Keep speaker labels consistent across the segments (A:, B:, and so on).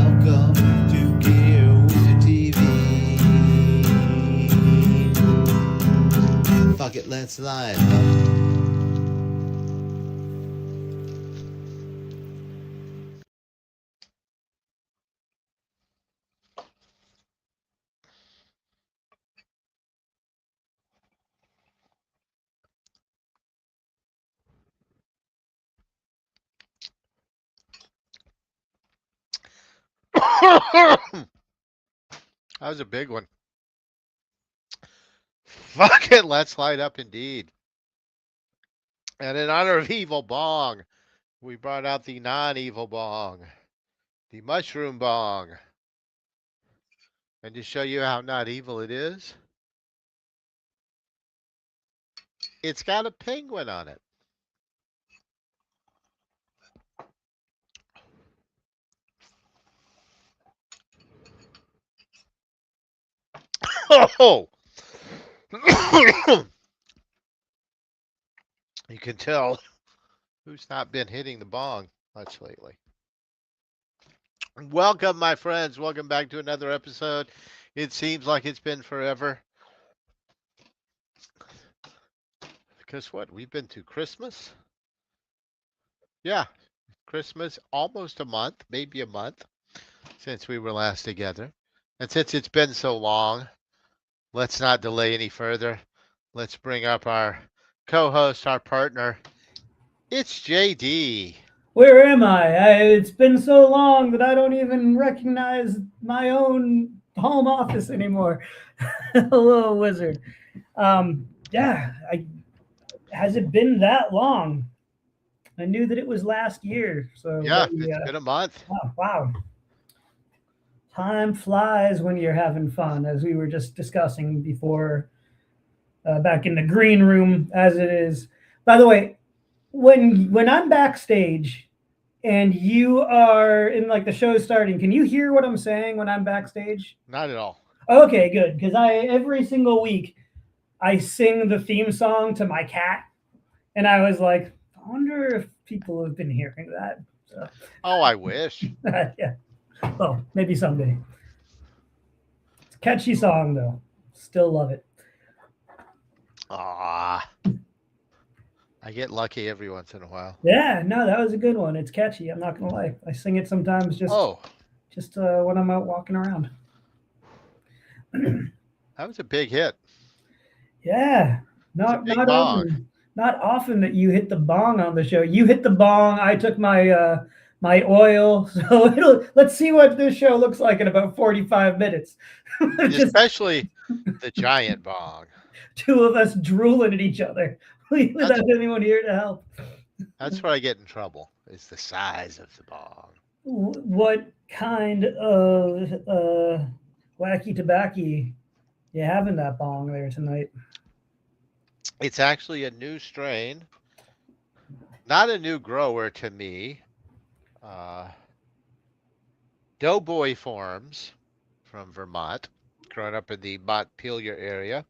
A: Welcome to Gear Wizard TV. Fuck it, let's live.
B: That was a big one. Fuck it, let's light up indeed. And in honor of Evil Bong, we brought out the non-evil bong, the mushroom bong. And to show you how not evil it is, it's got a penguin on it. Oh! You can tell who's not been hitting the bong much lately. Welcome, my friends. Welcome back to another episode. It seems like it's been forever. Because what? We've been to Christmas? Yeah, Christmas, almost a month, maybe a month since we were last together. And since it's been so long, let's not delay any further. Let's bring up our co-host, our partner. It's JD.
C: Where am I? It's been so long that I don't even recognize my own home office anymore. Hello, Wizard. Has it been that long? I knew that it was last year. So
B: Yeah, it's been a month.
C: Oh, wow. Time flies when you're having fun, as we were just discussing before, back in the green room, as it is. By the way, when I'm backstage and you are in like the show starting, can you hear what I'm saying when I'm backstage?
B: Not at all.
C: Okay, good. Because every single week I sing the theme song to my cat, and I was like, I wonder if people have been hearing that. So,
B: Oh, I wish.
C: yeah. Well, maybe someday. It's a catchy song though. Still love it.
B: Ah, I get lucky every once in a while.
C: Yeah, no, that was a good one. It's catchy. I'm not gonna lie. I sing it sometimes just when I'm out walking around.
B: That was a big hit.
C: Yeah, not
B: big bong.
C: not often that you hit the bong on the show. You hit the bong. I took my my oil. So let's see what this show looks like in about 45 minutes.
B: Especially the giant bong.
C: Two of us drooling at each other without anyone here to help.
B: That's where I get in trouble. Is the size of the bong.
C: What kind of wacky tobacco you have in that bong there tonight?
B: It's actually a new strain. Not a new grower to me. Doughboy Farms from Vermont, growing up in the Montpelier area.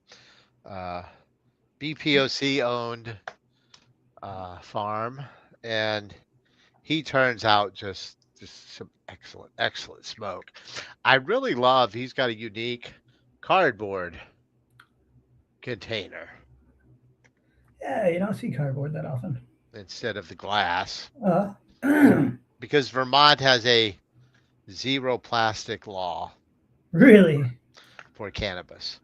B: BPOC owned farm, and he turns out just some excellent smoke. I really love, he's got a unique cardboard container.
C: Yeah, you don't see cardboard that often.
B: Instead of the glass.
C: Uh,
B: Because Vermont has a zero plastic law.
C: Really?
B: For cannabis.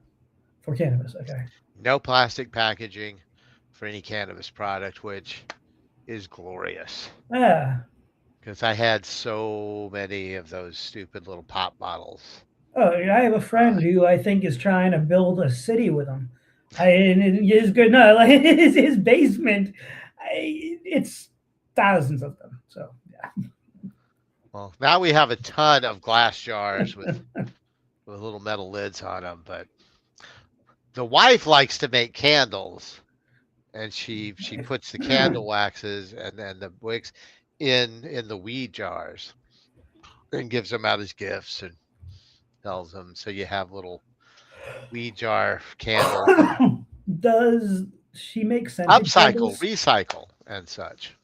C: For cannabis, okay.
B: No plastic packaging for any cannabis product, which is glorious.
C: Yeah.
B: Because I had so many of those stupid little pop bottles.
C: Oh, I have a friend who I think is trying to build a city with him. It's good. No, like his basement, it's thousands of them. So yeah.
B: Well, now we have a ton of glass jars with little metal lids on them. But the wife likes to make candles, and she puts the candle waxes and then the wicks in the weed jars, and gives them out as gifts and sells them. So you have little weed jar candles.
C: Does she make scented
B: Upcycle,
C: candles?
B: recycle, and such.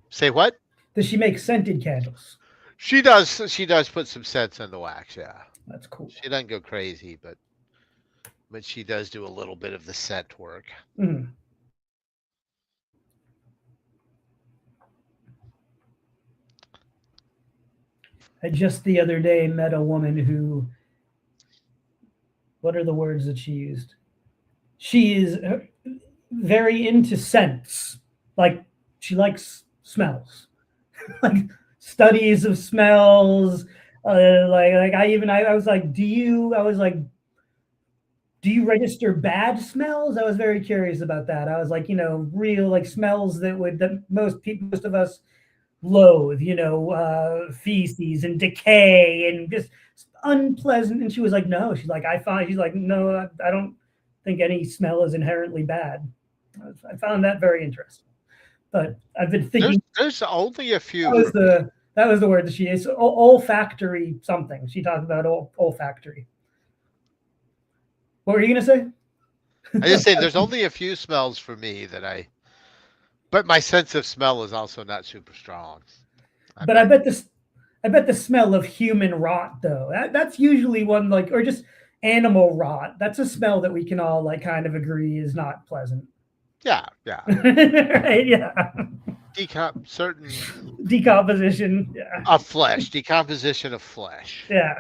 B: Say what?
C: Does she make scented candles?
B: She does. She does put some sense in the wax. Yeah,
C: That's cool.
B: she doesn't go crazy, but she does do a little bit of the scent work.
C: Mhm. I just the other day met a woman who, what are the words that she used? She is very into scents. Like she likes smells, like studies of smells. I was like, do you register bad smells? I was very curious about that. I was like, real like smells that most of us loathe, feces and decay and just unpleasant. And she was like, no, she's like, no, I don't think any smell is inherently bad. I found that very interesting. But I've been thinking
B: There's only a few.
C: that was the word that she is olfactory something. She talked about olfactory. What were you gonna say?
B: I just say there's only a few smells for me but my sense of smell is also not super strong.
C: But I bet the smell of human rot though. That's usually one like or just animal rot. That's a smell that we can all like kind of agree is not pleasant.
B: Yeah.
C: Right, yeah.
B: Certain
C: Decomposition. Yeah.
B: of flesh, decomposition of flesh.
C: Yeah.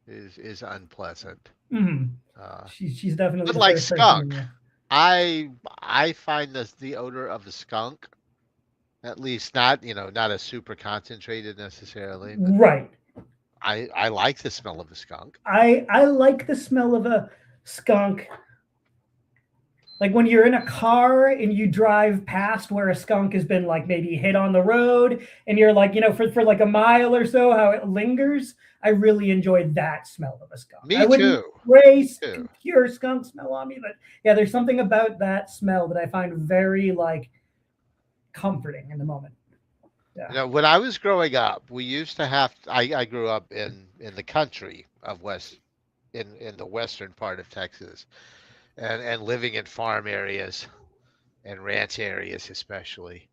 B: Is unpleasant.
C: Mm-hmm. She's definitely
B: But
C: the
B: like
C: first
B: skunk,
C: person.
B: I find the odor of the skunk, at least not not as super concentrated necessarily, but
C: Right.
B: I like the smell of a skunk.
C: I like the smell of a skunk. Like when you're in a car and you drive past where a skunk has been like maybe hit on the road and you're like, for like a mile or so, how it lingers. I really enjoyed that smell of a skunk.
B: Me
C: I wouldn't
B: too.
C: race
B: Too.
C: pure skunk smell on me, but yeah, there's something about that smell that I find very like comforting in the moment. Yeah.
B: When I was growing up, we used to have. I grew up in the country of in the western part of Texas, and living in farm areas and ranch areas especially.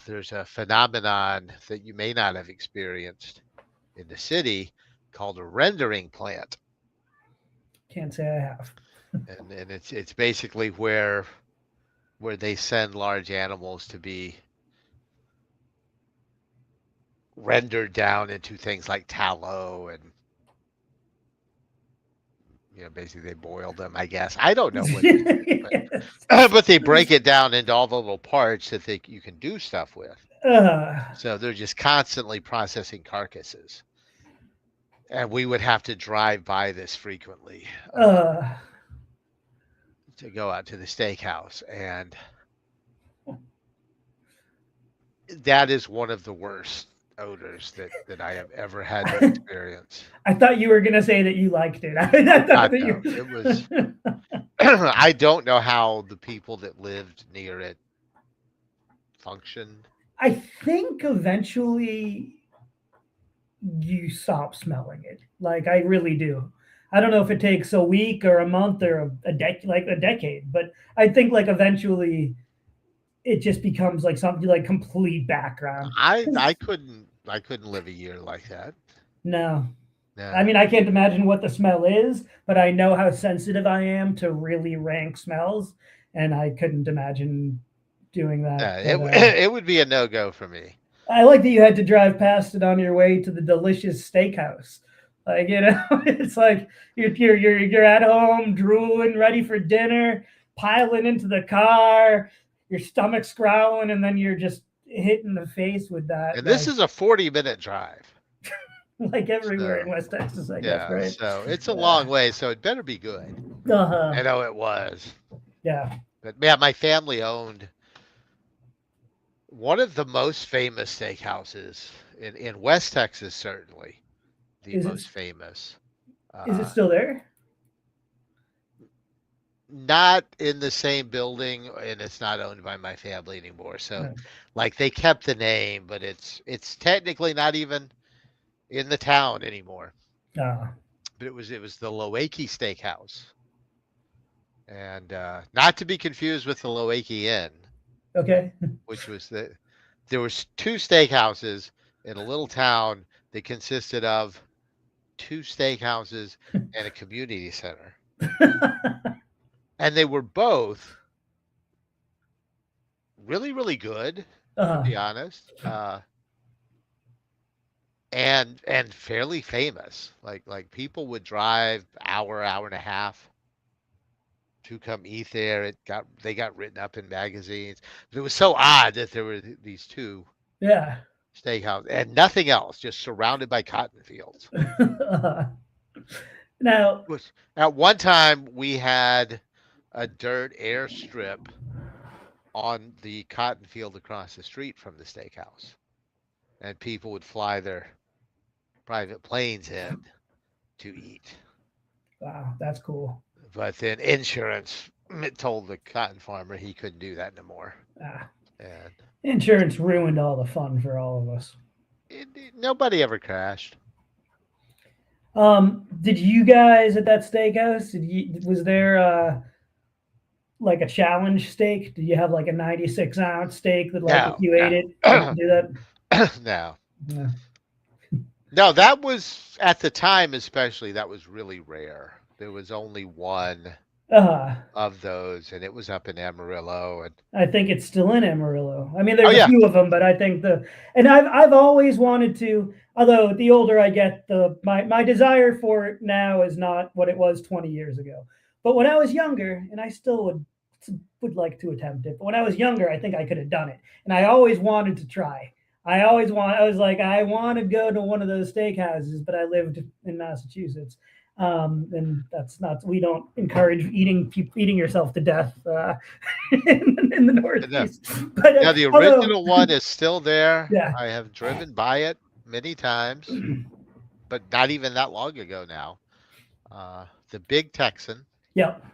B: There's a phenomenon that you may not have experienced in the city called a rendering plant,
C: Can't say I have.
B: and it's basically where they send large animals to be rendered down into things like tallow and basically they boil them, I guess. I don't know what they do, but they break it down into all the little parts that you can do stuff with. So they're just constantly processing carcasses. And we would have to drive by this frequently to go out to the steakhouse. And that is one of the worst odors that I have ever had to experience.
C: I thought you were gonna say that you liked it.
B: It was. I don't know how the people that lived near it functioned.
C: I think eventually you stop smelling it. Like I really do. I don't know if it takes a week or a month or a decade, but I think like eventually it just becomes like something like complete background.
B: I couldn't live a year like that.
C: No.
B: No.
C: I mean, I can't imagine what the smell is, but I know how sensitive I am to really rank smells, and I couldn't imagine doing that.
B: It would be a no-go for me.
C: I like that you had to drive past it on your way to the delicious steakhouse. Like, it's like you're at home drooling, ready for dinner, piling into the car, your stomach's growling, and then you're just hit in the face with that.
B: And this is a 40-minute drive.
C: Like everywhere in West Texas, I guess, right?
B: So it's a long way, so it better be good. I know it was.
C: Yeah.
B: But yeah, my family owned one of the most famous steakhouses in West Texas, certainly. The most famous.
C: Is it still there?
B: Not in the same building, and it's not owned by my family anymore. So, like, they kept the name, but it's technically not even in the town anymore. But it was the Loakey Steakhouse, and not to be confused with the Loakey Inn.
C: Okay.
B: Which was there was two steakhouses in a little town that consisted of 2 steakhouses and a community center. And they were both really, really good, to be honest. And fairly famous. Like people would drive hour and a half to come eat there. They got written up in magazines. But it was so odd that there were these 2
C: Yeah.
B: steakhouses and nothing else, just surrounded by cotton fields.
C: Now,
B: At one time, we had a dirt airstrip on the cotton field across the street from the steakhouse, and people would fly their private planes in to eat.
C: wow, that's cool.
B: But then insurance told the cotton farmer he couldn't do that no more. And
C: Insurance ruined all the fun for all of us.
B: Nobody ever crashed.
C: Did you guys at that steakhouse? Was there like a challenge steak? Did you have like a 96-ounce steak that, like, if you ate it, you could do that?
B: No.
C: Yeah.
B: No, that was at the time, especially. That was really rare. There was only one of those, and it was up in Amarillo. And
C: I think it's still in Amarillo. I mean, there's
B: yeah.
C: a few of them, but I think I've always wanted to. Although the older I get, my desire for it now is not what it was 20 years ago. But when I was younger, and I still would like to attempt it, but when I was younger, I think I could have done it, and I always wanted to try. I was like, I want to go to one of those steakhouses, but I lived in Massachusetts. And that's not, we don't encourage eating yourself to death in the Northeast. But,
B: yeah, the original one is still there.
C: Yeah.
B: I have driven by it many times, but not even that long ago now. The Big Texan.
C: Yep.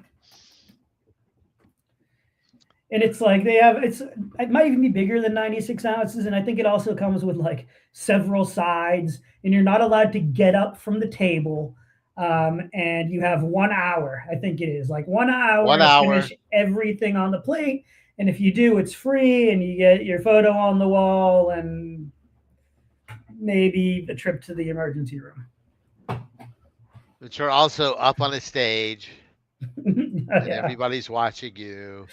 C: And it's like it might even be bigger than 96 ounces. And I think it also comes with like several sides, and you're not allowed to get up from the table. And you have 1 hour, I think it is like 1 hour to finish everything on the plate. And if you do, it's free, and you get your photo on the wall and maybe a trip to the emergency room.
B: Which are also up on a stage. And
C: Yeah.
B: everybody's watching you,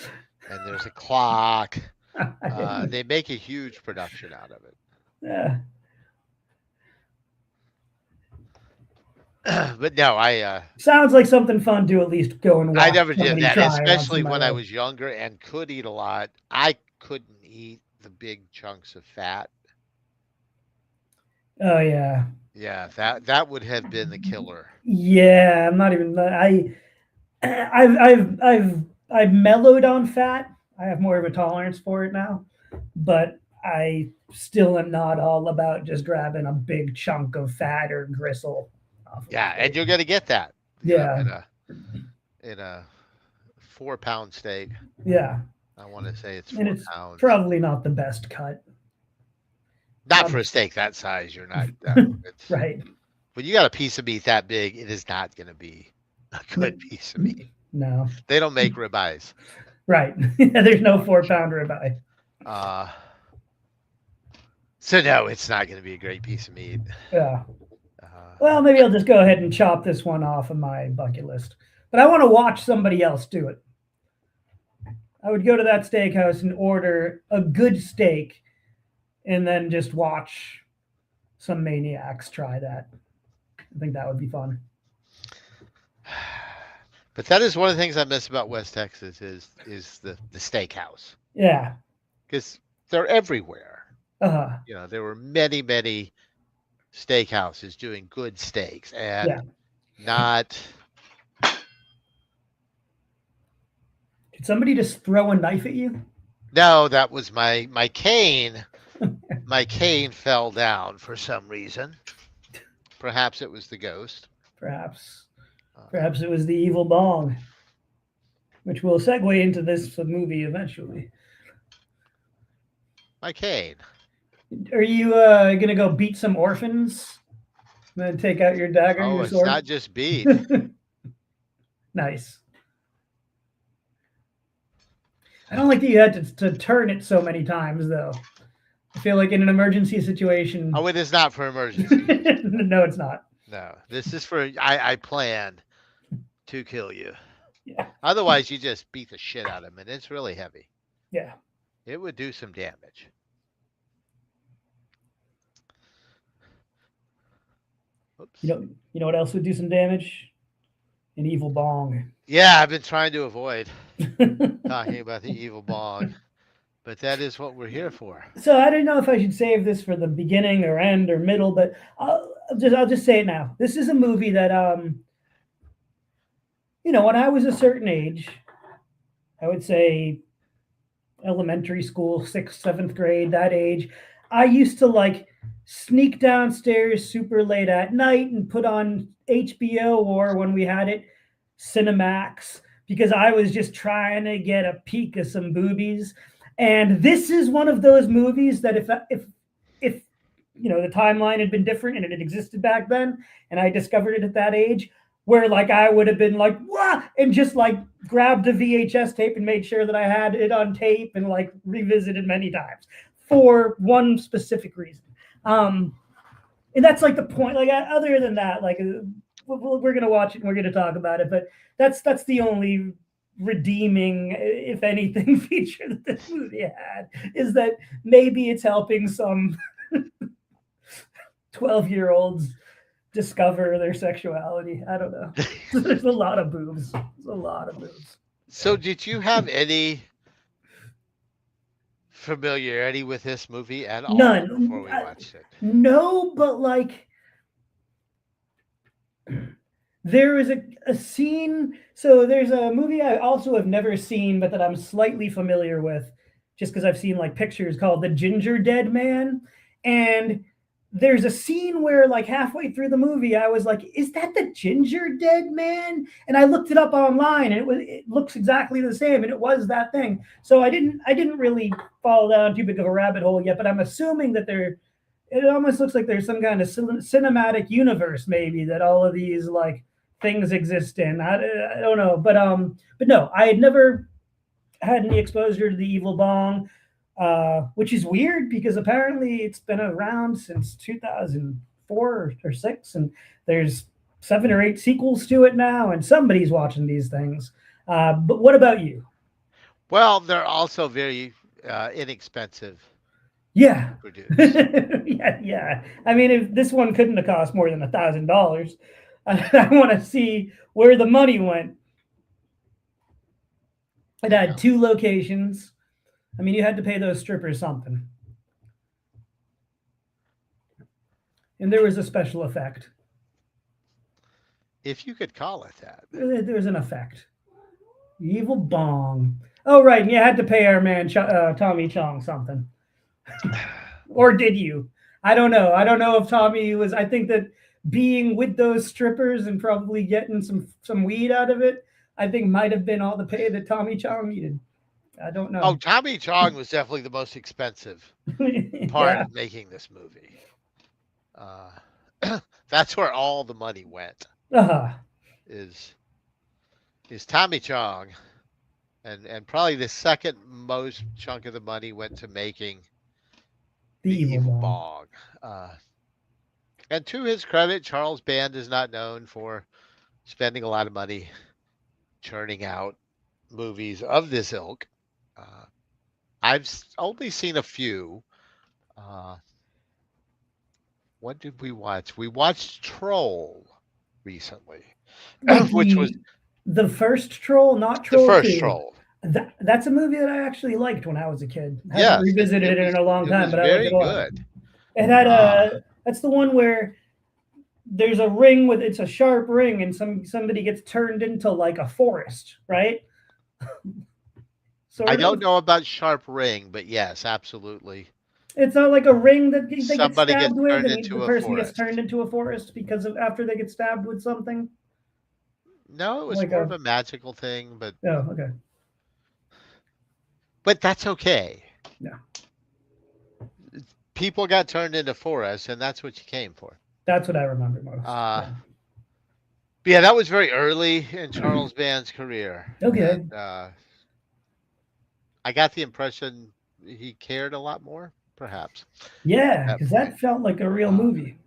B: and there's a clock. They make a huge production out of it.
C: Yeah.
B: But no,
C: sounds like something fun to at least go and watch.
B: I never did that, especially when I was younger and could eat a lot. I couldn't eat the big chunks of fat.
C: Oh yeah.
B: Yeah, that would have been the killer.
C: Yeah, I'm not even. I've mellowed on fat. I have more of a tolerance for it now, but I still am not all about just grabbing a big chunk of fat or gristle.
B: Yeah, and you're gonna get that.
C: Yeah.
B: In a 4-pound steak.
C: Yeah.
B: I want to say it's 4 pounds.
C: Probably not the best cut.
B: Not for a steak that size. You're not.
C: Right.
B: When you got a piece of meat that big, it is not going to be a good piece of meat.
C: No.
B: They don't make ribeyes.
C: Right. There's no 4-pound ribeye.
B: So no, it's not going to be a great piece of meat.
C: Yeah. Well, maybe I'll just go ahead and chop this one off of my bucket list. But I want to watch somebody else do it. I would go to that steakhouse and order a good steak, and then just watch some maniacs try that. I think that would be fun.
B: But that is one of the things I miss about West Texas is the steakhouse.
C: Yeah.
B: Because they're everywhere.
C: Uh-huh.
B: There were many, many steakhouses doing good steaks and not.
C: Did somebody just throw a knife at you?
B: No, that was my cane. My cane fell down for some reason. Perhaps it was the ghost.
C: Perhaps it was the evil bong, which will segue into this movie eventually.
B: My cane.
C: Are you gonna go beat some orphans? And then take out your dagger and your sword?
B: It's not just beat.
C: Nice. I don't like that you had to turn it so many times, though. I feel like in an emergency situation.
B: Oh, it is not for emergency.
C: No, it's not.
B: No, this is for I plan to kill you.
C: Yeah.
B: Otherwise, you just beat the shit out of him, and it's really heavy.
C: Yeah.
B: It would do some damage. Oops.
C: You know what else would do some damage? An evil bong.
B: Yeah, I've been trying to avoid talking about the evil bong, but that is what we're here for.
C: So I don't know if I should save this for the beginning or end or middle, but I'll just say it now. This is a movie that when I was a certain age, I would say elementary school, 6th, 7th grade, that age, I used to like sneak downstairs super late at night and put on HBO, or when we had it, Cinemax, because I was just trying to get a peek of some boobies. And this is one of those movies that if the timeline had been different and it had existed back then, and I discovered it at that age, where like I would have been like, "Wah!" and just like grabbed a VHS tape and made sure that I had it on tape and like revisited many times for one specific reason. And that's like the point. Like other than that, like we're gonna watch it and we're gonna talk about it, but that's the only redeeming, if anything, feature that this movie had, is that maybe it's helping some 12-year-olds discover their sexuality. I don't know. There's a lot of boobs. There's a lot of boobs.
B: So, did you have any familiarity with this movie at all
C: None.
B: before we watched it?
C: No, but like there is a scene. So there's a movie I also have never seen, but that I'm slightly familiar with, just because I've seen like pictures, called The Ginger Dead Man. And there's a scene where like halfway through the movie, I was like, is that the Ginger Dead Man? And I looked it up online, and it looks exactly the same, and it was that thing. So I didn't really fall down too big of a rabbit hole yet, but I'm assuming that it almost looks like there's some kind of cinematic universe, maybe, that all of these like things exist in. I don't know, but no, I had never had any exposure to the Evil Bong. Which is weird because apparently it's been around since 2004 or 6, and there's 7 or 8 sequels to it now, and somebody's watching these things. But what about you?
B: Well, they're also very inexpensive.
C: Yeah.
B: To produce.
C: yeah. I mean, if this one couldn't have cost more than $1,000, I want to see where the money went. It had 2 locations. I mean, you had to pay those strippers something. And there was a special effect.
B: If you could call it that.
C: There was an effect. Evil Bong. Oh, right. And you had to pay our man Tommy Chong something. Or did you? I don't know. I don't know if Tommy was. I think that being with those strippers and probably getting some weed out of it, I think might have been all the pay that Tommy Chong needed. I don't know.
B: Oh, Tommy Chong was definitely the most expensive part of making this movie. That's where all the money went. Is Tommy Chong, and probably the second most chunk of the money went to making the Evil Bong. And to his credit, Charles Band is not known for spending a lot of money churning out movies of this ilk. I've only seen a few. What did we watch? We watched Troll recently, which was
C: the first Troll, not Troll.
B: The first
C: 2.
B: Troll.
C: That's a movie that I actually liked when I was a kid. I
B: haven't
C: revisited it in a long time, but I liked it a lot.
B: Good.
C: It had that's the one where there's a ring it's a sharp ring, and somebody gets turned into like a forest, right?
B: I don't know about Sharp Ring, but yes, absolutely.
C: It's not like a ring that they
B: Somebody
C: get stabbed with, and
B: into
C: the person gets turned into a forest because of after they get stabbed with something.
B: No, it was like more of a magical thing, but
C: okay.
B: But that's okay.
C: Yeah.
B: People got turned into forests, and that's what you came for.
C: That's what I remember most.
B: But yeah, that was very early in Charles Band's career.
C: Okay.
B: And, I got the impression he cared a lot more, perhaps.
C: Yeah,
B: That
C: because
B: point.
C: that felt like a real movie.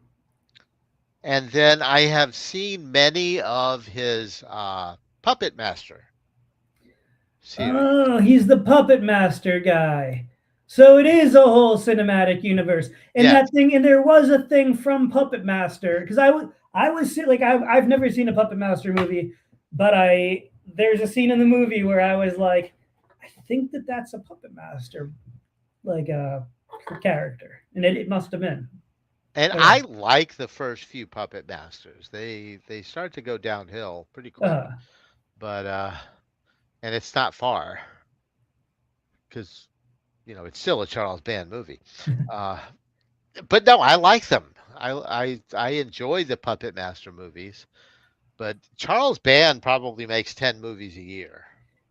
B: And then I have seen many of his Puppet Master series.
C: Oh, he's the puppet master guy. So it is a whole cinematic universe. And
B: Yes.
C: that thing, and there was a thing from Puppet Master because I was like I've never seen a Puppet Master movie, but there's a scene in the movie where I was like, I think that's a Puppet Master like character, and it must have been.
B: And
C: Oh, yeah.
B: I like the first few Puppet Masters. They start to go downhill pretty quick.
C: Uh,
B: But and it's not far because it's still a Charles Band movie. Uh, but no, I like them. I enjoy the Puppet Master movies. But Charles Band probably makes 10 movies a year,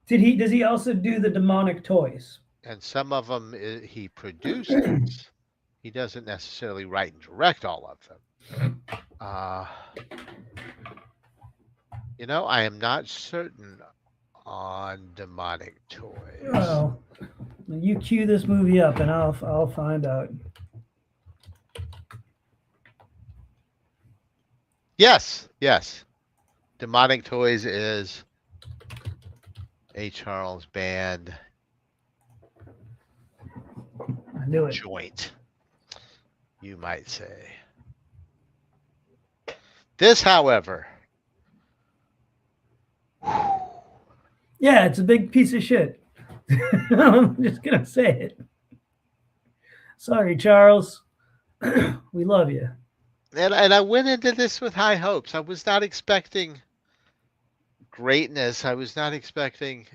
C: does he also do the demonic toys?
B: and some of them he produces. He doesn't necessarily write and direct all of them. Uh, I am not certain on demonic toys.
C: Oh, you cue this movie up, and I'll find out.
B: Yes, yes. Demonic Toys is a Charles Band
C: I knew it.
B: joint, you might say. This, however,
C: Yeah, it's a big piece of shit. I'm just gonna say it. Sorry, Charles. We love you.
B: and I went into this with high hopes. I was not expecting greatness. I was not expecting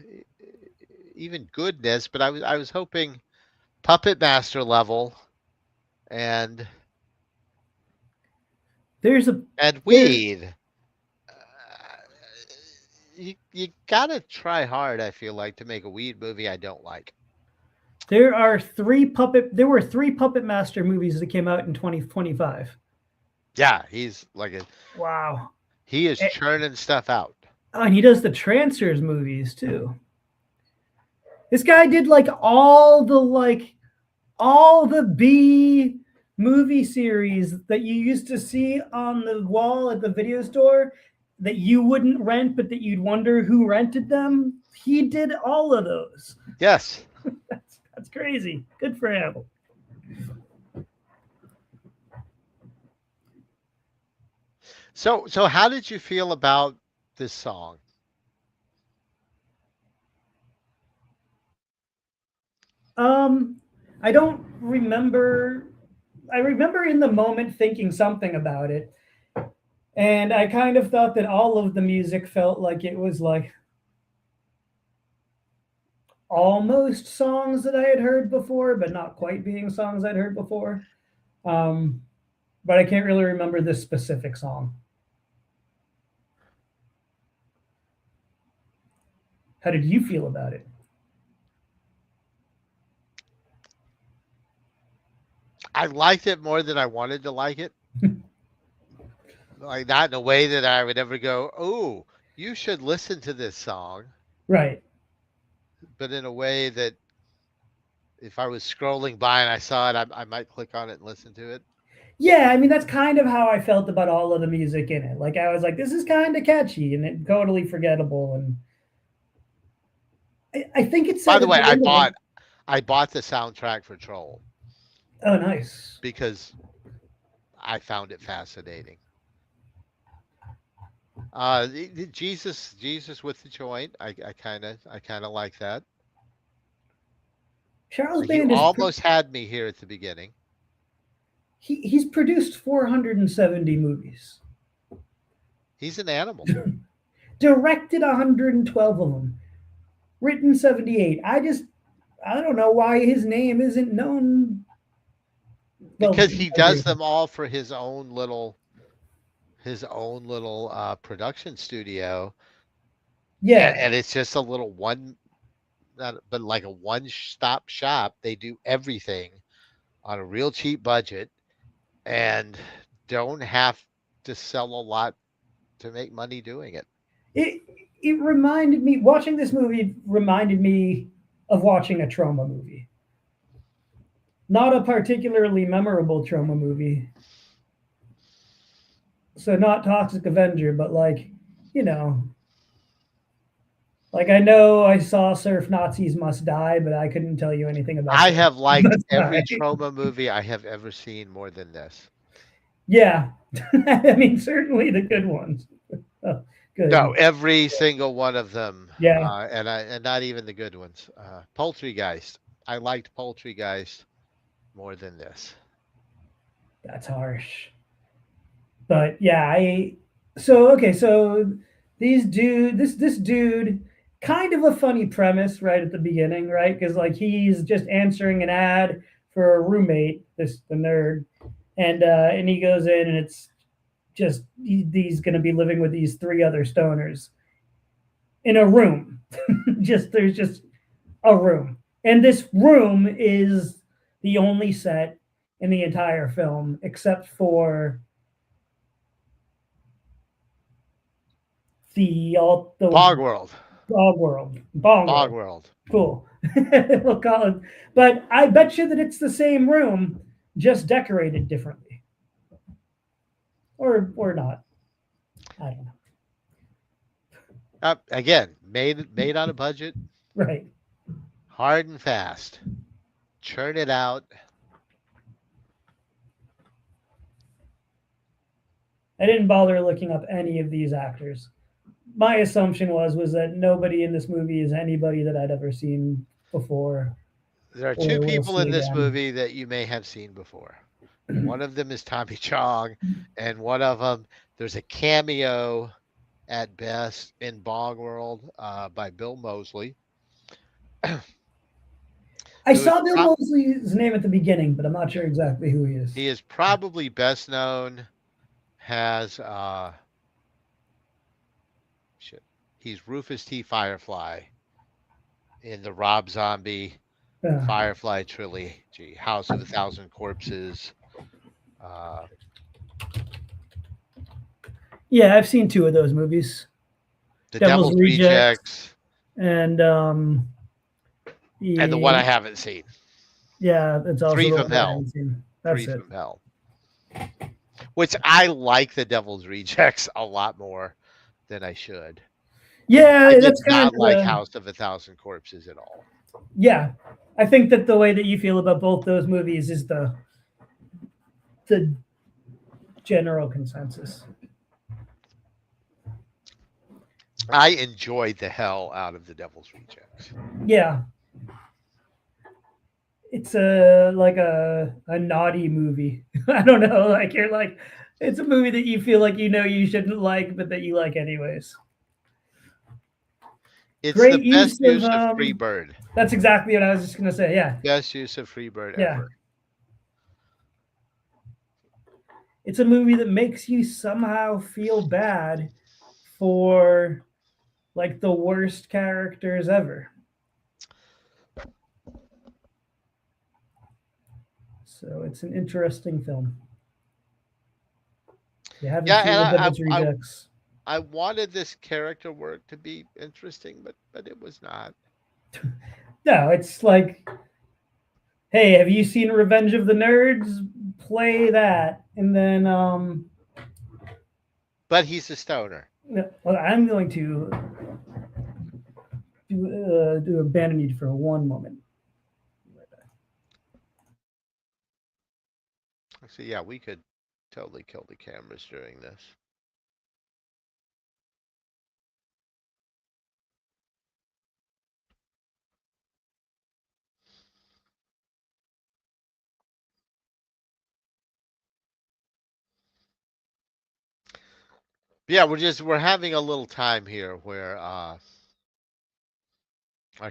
B: even goodness, but I was hoping Puppet Master level and
C: There's a
B: and
C: there,
B: weed. You gotta try hard. I feel like to make a weed movie I don't like.
C: there were three Puppet Master movies that came out in 2025.
B: Yeah, he's
C: Wow.
B: he is
C: Eh,
B: churning stuff out.
C: Oh, and he does the Trancers movies too. This guy did like all the B movie series that you used to see on the wall at the video store that you wouldn't rent, but that you'd wonder who rented them. He did all of those.
B: Yes.
C: That's crazy. Good for him.
B: So how did you feel about this song?
C: I don't remember. I remember in the moment thinking something about it, and I kind of thought that all of the music felt like it was like almost songs that I had heard before, but not quite being songs I'd heard before. But I can't really remember this specific song. How did you feel about it?
B: I liked it more than I wanted to like it. Like not in a way that I would ever go, "Oh, you should listen to this song,"
C: Right.
B: but in a way that if I was scrolling by and I saw it, I might click on it and listen to it.
C: Yeah, I mean that's kind of how I felt about all of the music in it. Like I was like, this is kind of catchy and it totally forgettable. And I think it
B: By
C: said
B: the
C: at
B: way,
C: the end of it.
B: I bought the soundtrack for Troll
C: Oh, nice.
B: because I found it fascinating. Jesus with the joint. I kind of like that.
C: Charles
B: You
C: Band
B: almost had me here at the beginning.
C: he's produced 470 movies,
B: He's an animal.
C: directed 112 of them, written 78. I don't know why his name isn't known. Well,
B: Because he does them all for his own little production studio.
C: Yeah,
B: And it's just a little but like a one-stop shop. They do everything on a real cheap budget and don't have to sell a lot to make money doing it.
C: it reminded me, watching this movie reminded me of watching a trauma movie. not a particularly memorable trauma movie. So not Toxic Avenger, but like, you know, like I know I saw Surf Nazis Must Die, but I couldn't tell you anything about
B: I
C: Surf
B: have
C: Nazis
B: liked
C: Must
B: every
C: Die.
B: trauma movie I have ever seen more than this.
C: Yeah. I mean, certainly the good ones. Oh,
B: No,
C: good.
B: every single one of them,
C: Yeah,
B: and not even the good ones. Poultrygeist. I liked Poultrygeist more than this.
C: that's harsh. But yeah, so okay, so this dude, kind of a funny premise right at the beginning, right? Because like he's just answering an ad for a roommate, the nerd, and he goes in and it's just he's going to be living with these three other stoners in a room. Just there's just a room, and this room is the only set in the entire film except for the
B: Bog World.
C: Bog World, Bong
B: Bog
C: World.
B: World.
C: Cool. We'll call it. But I bet you that it's the same room, just decorated differently, or not. I don't know.
B: Again, made on a budget,
C: Right.
B: hard and fast. Churn it out.
C: I didn't bother looking up any of these actors. My assumption was that nobody in this movie is anybody that I'd ever seen before
B: There are two
C: or will
B: people
C: see
B: in this
C: again.
B: movie that you may have seen before. One of them is Tommy Chong, and one of them, there's a cameo at best in Bog World by Bill Moseley.
C: I
B: Who is
C: saw Bill
B: pro-
C: Moseley's name at the beginning, but I'm not sure
B: yeah,
C: exactly who he is.
B: he is probably best known as shit. He's Rufus T. Firefly in the Rob Zombie
C: Uh,
B: Firefly trilogy, House of a Thousand Corpses. Uh,
C: yeah, I've seen two of those movies,
B: The
C: Devil's
B: Devil's
C: Rejects,
B: Rejects,
C: and
B: and the one I
C: the,
B: haven't seen,
C: yeah, that's also
B: Three
C: the
B: from
C: one that I
B: Hell.
C: haven't seen.
B: Three
C: That's it.
B: from Hell. Which I like The Devil's Rejects a lot more than I should. I
C: Yeah,
B: did
C: that's kind
B: not
C: of
B: like
C: the
B: House of a Thousand Corpses at all.
C: yeah. I think that the way that you feel about both those movies is the general consensus.
B: I enjoyed the hell out of The Devil's Rejects.
C: Yeah, it's a naughty movie. I don't know, like you're like it's a movie that you feel like you know you shouldn't like, but that you like anyways.
B: It's the
C: Great
B: best
C: use of
B: use of Free Bird.
C: that's exactly what I was just gonna say. Yeah,
B: Best use of Free Bird
C: yeah.
B: ever.
C: It's a movie that makes you somehow feel bad for like the worst characters ever. So it's an interesting film. If you haven't
B: Yeah,
C: seen The
B: and
C: Devil's Rejects.
B: I wanted this character work to be interesting, but it was not.
C: No, it's like, hey, have you seen Revenge of the Nerds? Play that, and then
B: But he's a stoner.
C: well, I'm going to abandon you for one moment.
B: So yeah, we could totally kill the cameras during this. Yeah, we're having a little time here where our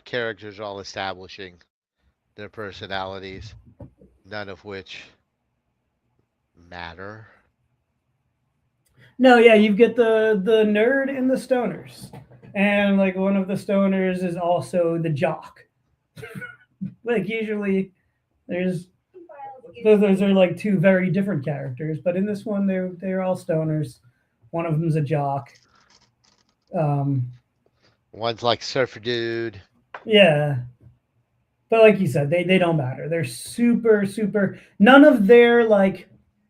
B: characters are all establishing their personalities, none of which matter.
C: No, yeah, you get the nerd and the stoners, and like one of the stoners is also the jock. Like usually, there's those are like two very different characters, but in this one, they're all stoners. One of them's a jock. Um,
B: One's like Surfer Dude.
C: yeah, But like you said, they don't matter. They're super, super. None of their like,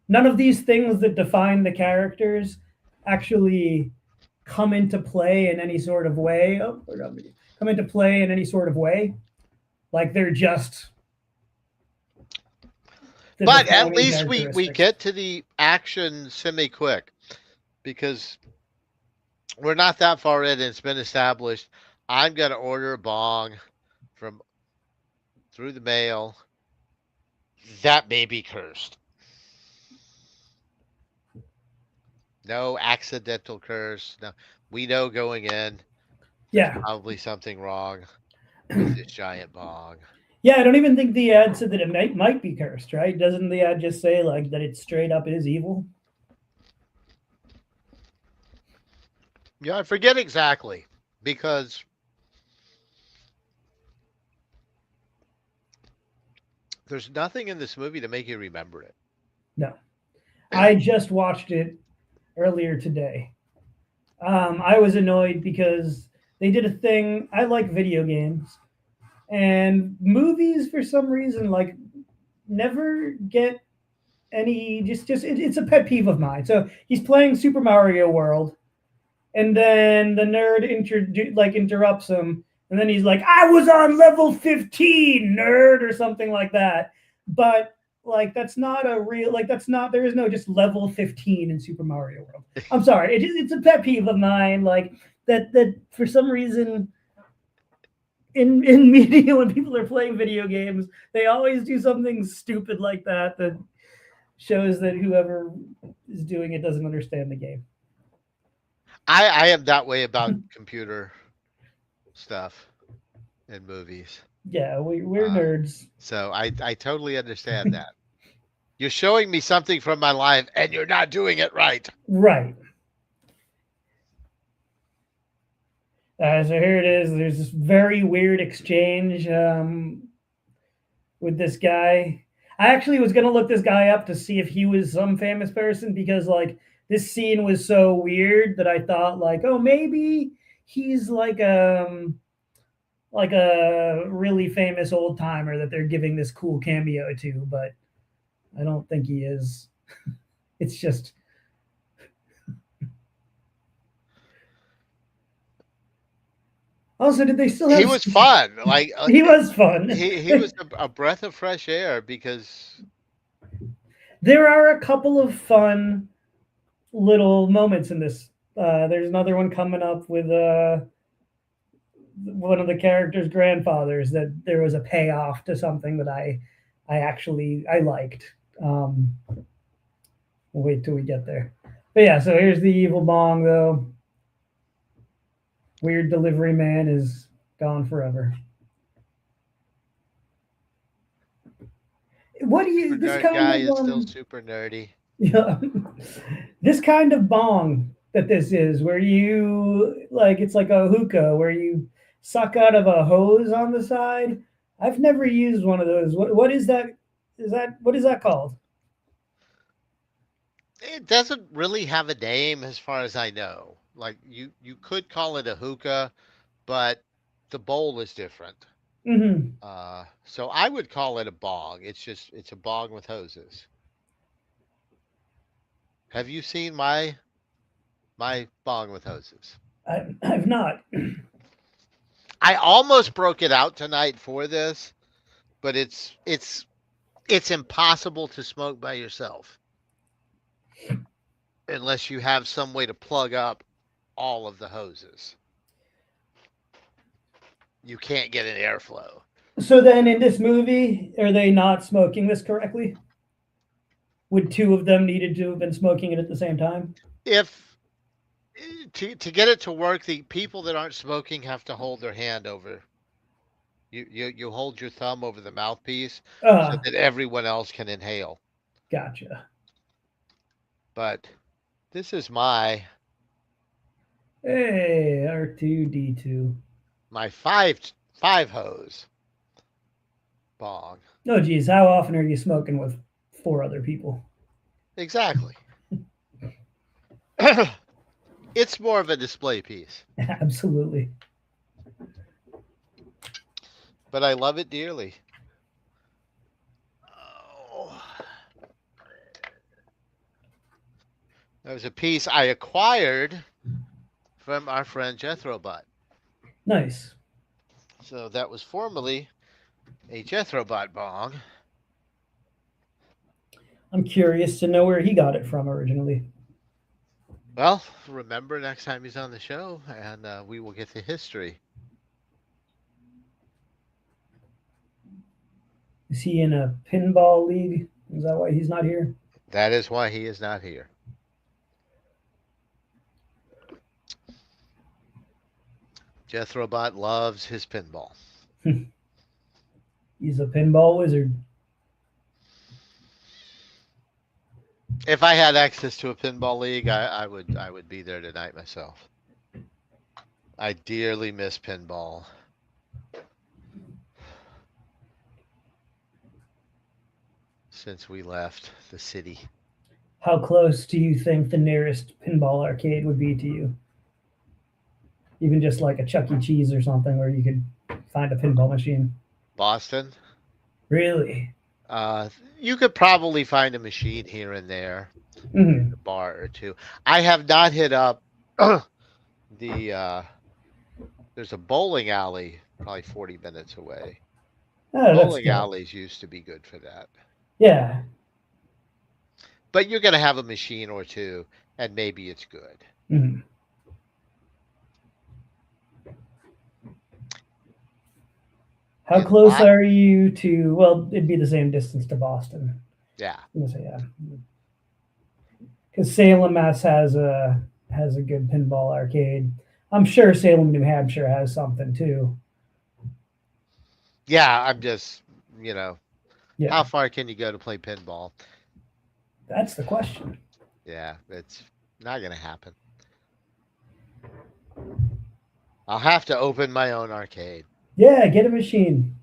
C: none of these things that define the characters actually come into play in any sort of way. Oh, come into play in any sort of way. Like they're just the
B: But at
C: defining
B: least we
C: characteristics.
B: get to the action semi quick because we're not that far in. And it's been established. I'm gonna order a bong from through the mail. That may be cursed. No accidental curse. No, we know going in. There's
C: Yeah,
B: probably something wrong with this giant bong.
C: yeah. I don't even think the ad said that it might be cursed, right? Doesn't the ad just say like that it straight up is evil?
B: Yeah, I forget exactly because there's nothing in this movie to make you remember it.
C: No, I just watched it earlier today. I was annoyed because they did a thing. I like video games, and movies for some reason like never get any. It's a pet peeve of mine. So he's playing Super Mario World, and then the nerd interrupts him, and then he's like, "I was on level 15, nerd," or something like that. But like that's not a real like that's not there is no just level 15 in Super Mario World. I'm sorry, it's a pet peeve of mine. Like that for some reason in media when people are playing video games, they always do something stupid like that that shows that whoever is doing it doesn't understand the game.
B: I am that way about computer stuff in movies.
C: Yeah, we're
B: Uh,
C: nerds.
B: So I totally understand that. You're showing me something from my life and you're not doing it right.
C: Right. So here it is. There's this very weird exchange with this guy. I actually was gonna look this guy up to see if he was some famous person because like this scene was so weird that I thought like, oh, maybe he's like a really famous old timer that they're giving this cool cameo to, but I don't think he is. It's just also did they still have
B: He was fun. Like
C: he was fun.
B: he was a breath of fresh air because
C: There are a couple of fun little moments in this. There's another one coming up with one of the characters' grandfathers that there was a payoff to something that I liked. We'll wait till we get there. But yeah, so here's the evil bong though. Weird delivery man is gone forever. What do you this
B: nerd
C: kind
B: guy
C: of
B: is still super nerdy.
C: yeah, this kind of bong that this is where you like it's like a hookah where you suck out of a hose on the side. I've never used one of those. What is that? What is that called?
B: It doesn't really have a name as far as I know. Like you could call it a hookah, but the bowl is different.
C: Mm-hmm.
B: So I would call it a bong. It's a bong with hoses. Have you seen my bong with hoses?
C: I've not.
B: I almost broke it out tonight for this, but it's impossible to smoke by yourself unless you have some way to plug up all of the hoses. You can't get an airflow.
C: So then, in this movie, are they not smoking this correctly? Would two of them needed to have been smoking it at the same time?
B: If to get it to work, the people that aren't smoking have to hold their hand over. You hold your thumb over the mouthpiece so that everyone else can inhale.
C: Gotcha.
B: But this is my
C: Hey, R2D2.
B: my five hose bong.
C: Oh, geez, how often are you smoking with four other people?
B: Exactly. It's more of a display piece.
C: Absolutely.
B: but I love it dearly. Oh. That was a piece I acquired from our friend Jethro Bot.
C: Nice.
B: So that was formerly a Jethro Bot bong.
C: I'm curious to know where he got it from originally.
B: Well, remember next time he's on the show, and we will get the history.
C: Is he in a pinball league? Is that why he's not here?
B: That is why he is not here. Jethro Bot loves his pinball.
C: He's a pinball wizard.
B: If I had access to a pinball league, I would be there tonight myself. I dearly miss pinball. Since we left the city.
C: How close do you think the nearest pinball arcade would be to you? Even just like a Chuck E. Cheese or something where you could find a pinball machine.
B: Boston?
C: Really?
B: You could probably find a machine here and there,
C: Mm-hmm.
B: a bar or two. I have not hit up the. There's a bowling alley probably 40 minutes away.
C: Oh, that's
B: Bowling
C: good.
B: alleys used to be good for that.
C: Yeah.
B: But you're going to have a machine or two, and maybe it's good.
C: Mm-hmm. How close are you to? Well, it'd be the same distance to Boston.
B: Yeah.
C: I'm gonna say yeah. Because Salem, Mass has a good pinball arcade. I'm sure Salem, New Hampshire has something too.
B: Yeah, I'm just,
C: Yeah,
B: how far can you go to play pinball?
C: that's the question.
B: Yeah, it's not going to happen. I'll have to open my own arcade.
C: Yeah, get a machine.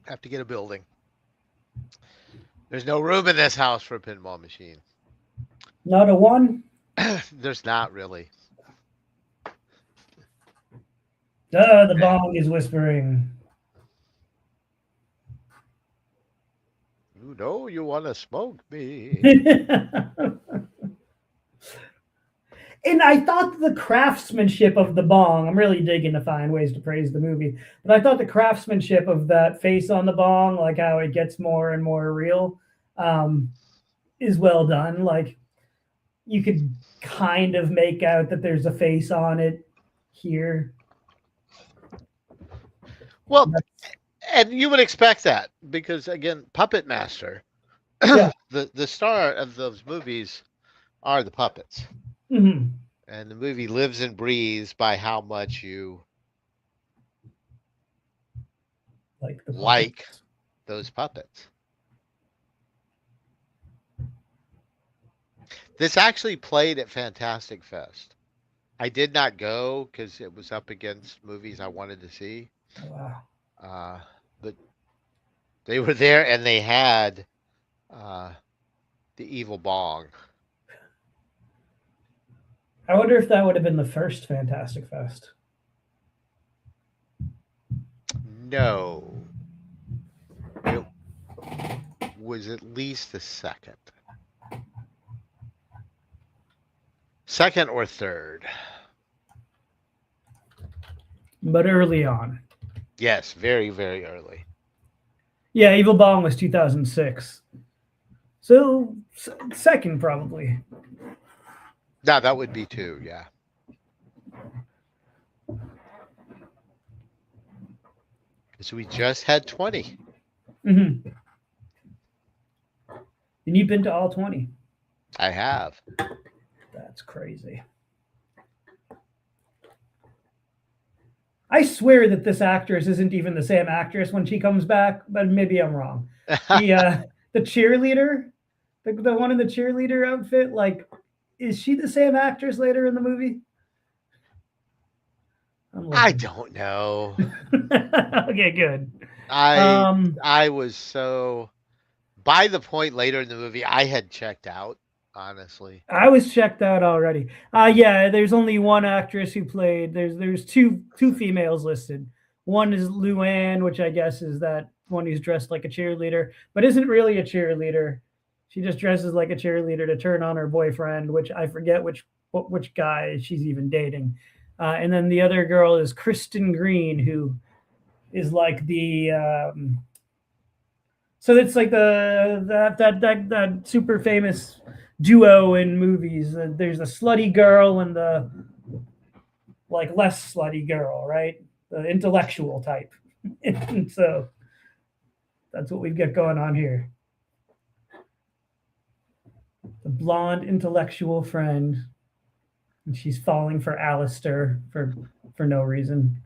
B: Have to get a building. There's no room in this house for a pinball machine.
C: Not a one?
B: There's not really.
C: The bong is whispering.
B: You know you want to smoke me.
C: And I thought the craftsmanship of the bong, I'm really digging to find ways to praise the movie, but I thought the craftsmanship of that face on the bong, like how it gets more and more real, is well done. Like you could kind of make out that there's a face on it here.
B: Well, and you would expect that because, again, Puppet Master,
C: Yeah.
B: the star of those movies are the puppets.
C: Mm-hmm.
B: And the movie lives and breathes by how much you like those puppets. This actually played at Fantastic Fest. I did not go because it was up against movies I wanted to see.
C: Wow.
B: But they were there and they had the Evil Bong.
C: I wonder if that would have been the first Fantastic Fest.
B: No. It was at least the second. Second or third.
C: But early on.
B: Yes, very, very early.
C: Yeah, Evil Bong was 2006. So, second probably.
B: No, that would be two, yeah. So we just had 20.
C: Mm-hmm. And you've been to all 20.
B: I have.
C: That's crazy. I swear that this actress isn't even the same actress when she comes back, but maybe I'm wrong. The cheerleader, the one in the cheerleader outfit, like, is she the same actress later in the movie?
B: I don't know.
C: Okay, good.
B: I was so by the point later in the movie I had checked out. honestly.
C: I was checked out already. Yeah, there's only one actress who played. There's two females listed. One is Luann, which I guess is that one who's dressed like a cheerleader, but isn't really a cheerleader. She just dresses like a cheerleader to turn on her boyfriend, which I forget which guy she's even dating. And then the other girl is Kristen Green, who is like the so it's like that super famous duo in movies. There's the slutty girl and the like less slutty girl, right? The intellectual type. And so that's what we've got going on here. The blonde intellectual friend, and she's falling for Alistair for no reason.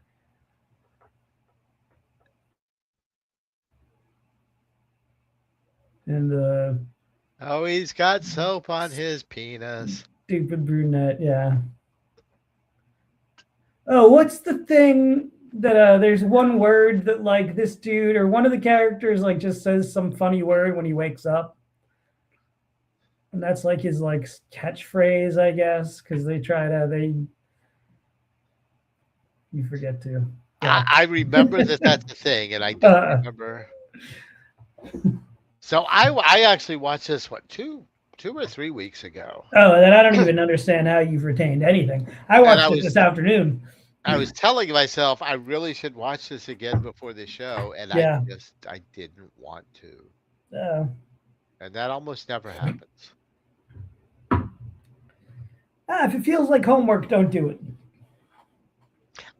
C: And the
B: Oh, he's got soap on his penis.
C: stupid brunette, yeah. Oh, what's the thing that there's one word that like this dude or one of the characters like just says some funny word when he wakes up, and that's like his like catchphrase, I guess, because you forget to. Yeah.
B: I remember that that's the thing, and I don't remember. So I actually watched this two or 3 weeks ago.
C: Oh, then I don't even understand how you've retained anything. I watched it this afternoon.
B: I was telling myself I really should watch this again before the show, and
C: Yeah.
B: I didn't want to. And that almost never happens.
C: If it feels like homework, don't do it.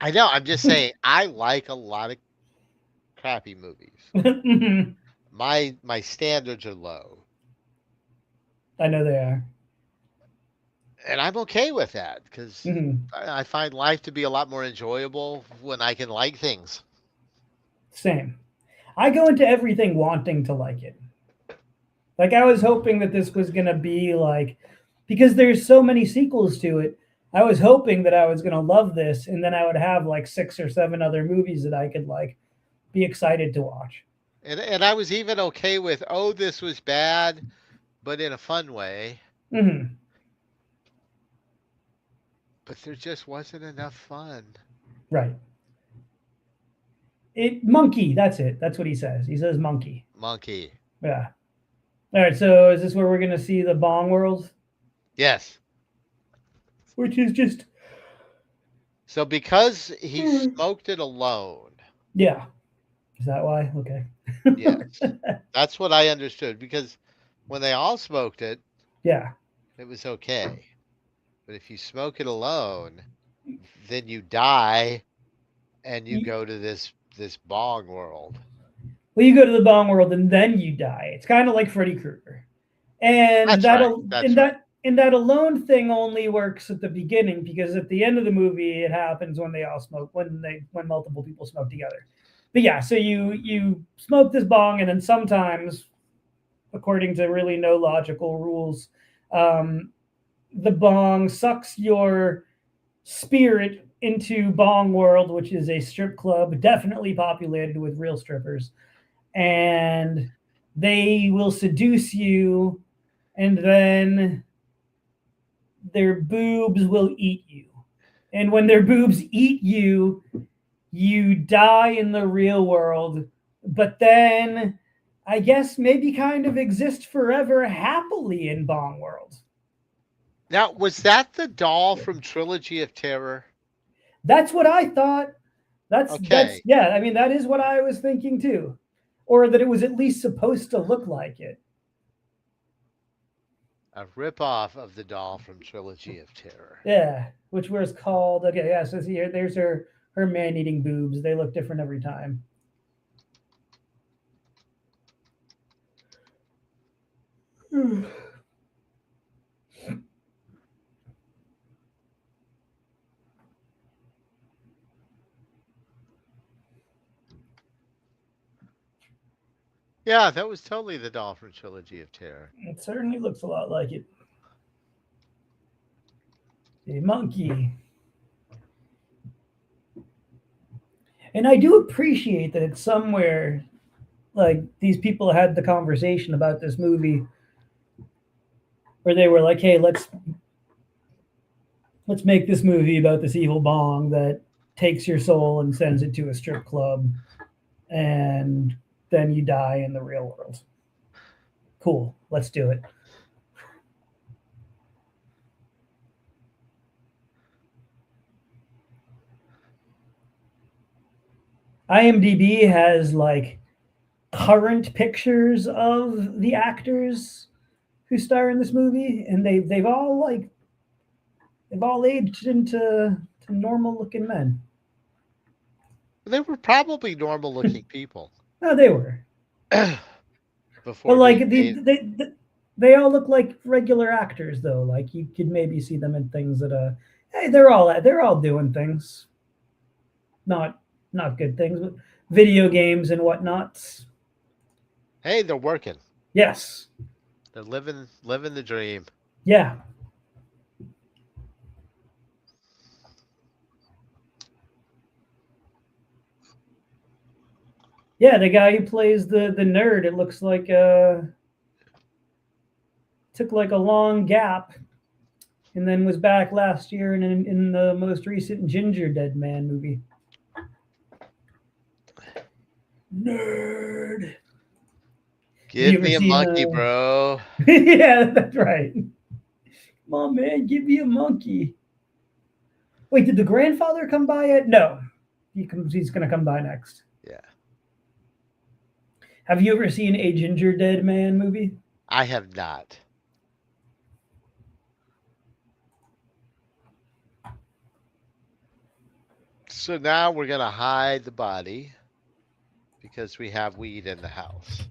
B: I know. I'm just saying I like a lot of crappy movies.
C: Mhm.
B: My standards are low,
C: I know they are.
B: and I'm okay with that because
C: Mhm.
B: I find life to be a lot more enjoyable when I can like things.
C: Same. I go into everything wanting to like it. Like I was hoping that this was going to be like, because there's so many sequels to it, I was hoping that I was going to love this, and then I would have like 6 or 7 other movies that I could like be excited to watch.
B: And I was even okay with, oh, this was bad, but in a fun way.
C: Mm-hmm.
B: But there just wasn't enough fun.
C: Right. Monkey. That's it. That's what he says. He says monkey.
B: Monkey.
C: Yeah. All right. So is this where we're going to see the bong world?
B: Yes.
C: Which is just.
B: So because he smoked it alone.
C: Yeah. Is that why? Okay.
B: Yes. That's what I understood, because when they all smoked it,
C: yeah,
B: it was okay. But if you smoke it alone, then you die and you go to this bong world.
C: Well, you go to the bong world and then you die. It's kind of like Freddy Krueger. And that alone thing only works at the beginning, because at the end of the movie it happens when they all smoke, when multiple people smoke together. But yeah, so you smoke this bong, and then sometimes, according to really no logical rules, the bong sucks your spirit into Bong World, which is a strip club definitely populated with real strippers, and they will seduce you, and then their boobs will eat you. And when their boobs eat you, you die in the real world, but then I guess maybe kind of exist forever happily in Bong World.
B: Now, was that the doll from Trilogy of Terror?
C: That's what I thought. That's yeah, I mean, that is what I was thinking too. Or that it was at least supposed to look like it.
B: A ripoff of the doll from Trilogy of Terror.
C: Yeah, which was called, okay, yeah, so see here, there's her man-eating boobs. They look different every time.
B: Yeah, that was totally the doll from Trilogy of Terror.
C: It certainly looks a lot like it. A monkey. And I do appreciate that it's somewhere like these people had the conversation about this movie where they were like, "Hey, let's make this movie about this evil bong that takes your soul and sends it to a strip club, and then you die in the real world. Cool, let's do it." IMDb has like current pictures of the actors who star in this movie, and they've all aged into normal looking men.
B: They were probably normal looking people
C: No, they were,
B: before
C: but like
B: being made.
C: they all look like regular actors though. Like you could maybe see them in things that hey, they're all doing things, not good things, but video games and whatnots.
B: Hey, they're working.
C: Yes,
B: They're living the dream.
C: yeah. Yeah, the guy who plays the nerd, it looks like took like a long gap and then was back last year in the most recent Ginger Dead Man movie. Nerd.
B: Give me a monkey, bro.
C: Yeah, that's right. Come on, man, give me a monkey. Wait, did the grandfather come by yet? No. He's gonna come by next.
B: Yeah.
C: Have you ever seen a Ginger Dead Man movie?
B: I have not. So now we're gonna hide the body because we have weed in the house.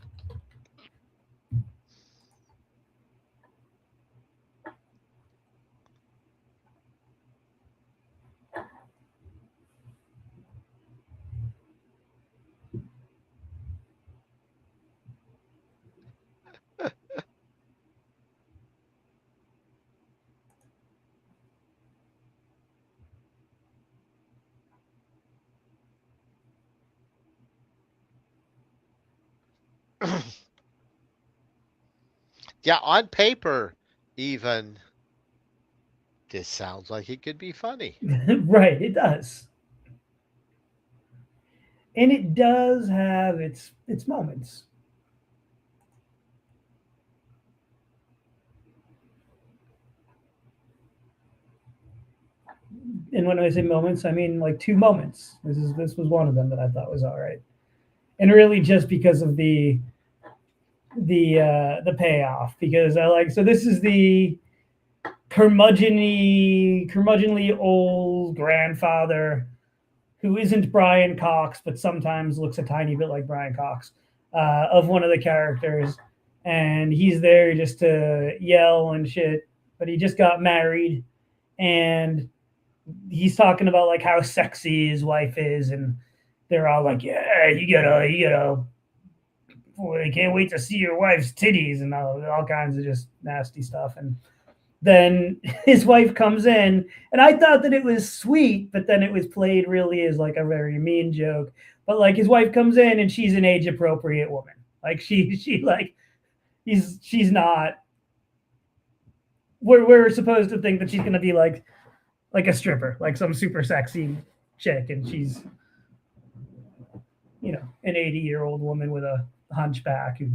B: Yeah, on paper, even this sounds like it could be funny.
C: Right, it does. And it does have its moments. And when I say moments, I mean like 2 moments. This was one of them that I thought was all right, and really just because of the payoff. Because I like, so this is the curmudgeonly old grandfather who isn't Brian Cox, but sometimes looks a tiny bit like Brian Cox, of one of the characters, and he's there just to yell and shit. But he just got married, and he's talking about like how sexy his wife is, and they're all like, "Yeah, you gotta, boy, I can't wait to see your wife's titties," and all kinds of just nasty stuff. And then his wife comes in, and I thought that it was sweet, but then it was played really as like a very mean joke. But like his wife comes in, and she's an age appropriate woman. Like she like she's not. We're supposed to think that she's gonna be like a stripper, like some super sexy chick, and she's an 80-year-old woman with a hunchback who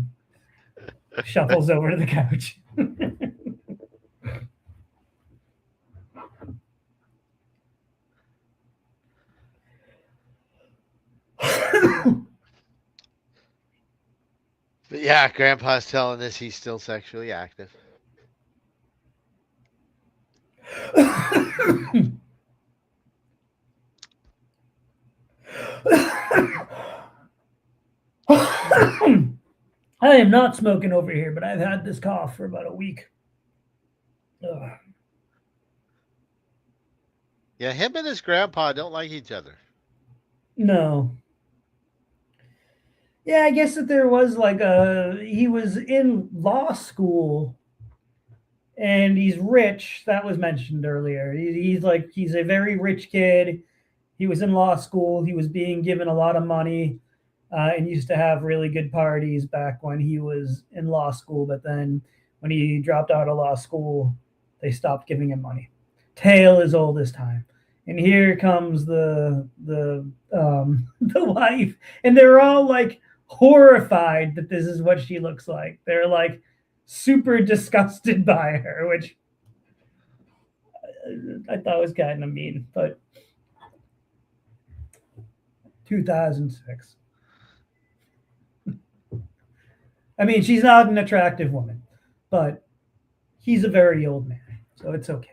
C: shuffles over to the couch.
B: But yeah, Grandpa's telling us he's still sexually active.
C: I am not smoking over here, but I've had this cough for about a week. Ugh.
B: Yeah, him and his grandpa don't like each other.
C: No. Yeah, I guess that there was like he was in law school and he's rich. That was mentioned earlier. He's a very rich kid. He was in law school. He was being given a lot of money and used to have really good parties back when he was in law school. But then when he dropped out of law school, they stopped giving him money. Tale as old as time. And here comes the the wife, and they're all like horrified that this is what she looks like. They're like super disgusted by her, which I thought was kind of mean, but 2006. I mean, she's not an attractive woman, but he's a very old man, so it's okay.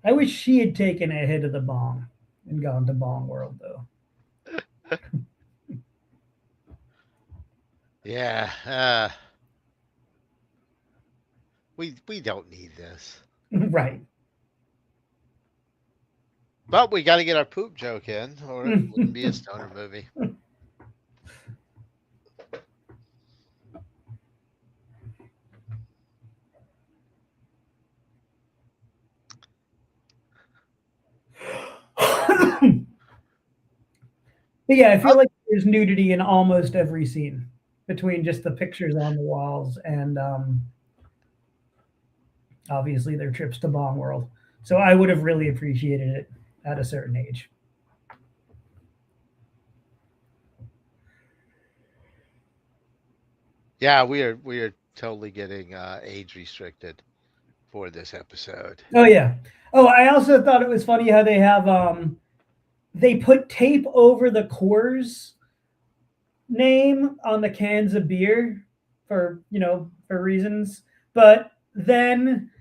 C: I wish she had taken a hit of the bong and gone to Bong World, though.
B: Yeah. We don't need this.
C: Right.
B: But we got to get our poop joke in, or it wouldn't be a stoner movie.
C: But yeah, I feel like there's nudity in almost every scene between just the pictures on the walls and obviously their trips to Bong World. So I would have really appreciated it at a certain age.
B: Yeah, we are totally getting age restricted for this episode.
C: Oh yeah. Oh, I also thought it was funny how they have they put tape over the Coors name on the cans of beer for for reasons, but then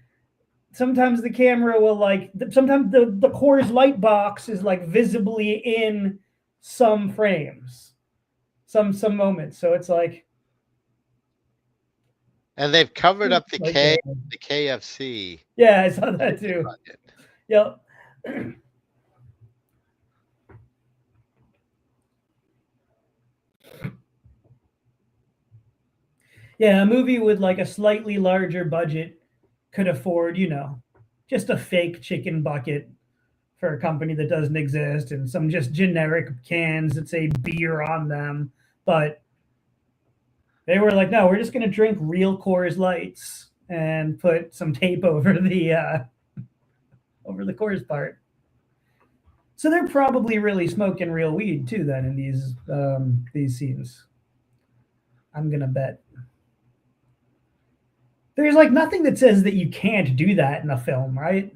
C: sometimes the camera will sometimes the Coors light box is like visibly in some frames, some moments, so it's like,
B: and they've covered up the
C: like,
B: the KFC.
C: Yeah, I saw that too. Yep. Yeah, a movie with like a slightly larger budget could afford, just a fake chicken bucket for a company that doesn't exist and some just generic cans that say beer on them. But they were like, no, we're just going to drink real Coors Lights and put some tape over the Coors part. So they're probably really smoking real weed too then in these scenes. I'm going to bet. There's like nothing that says that you can't do that in a film, right?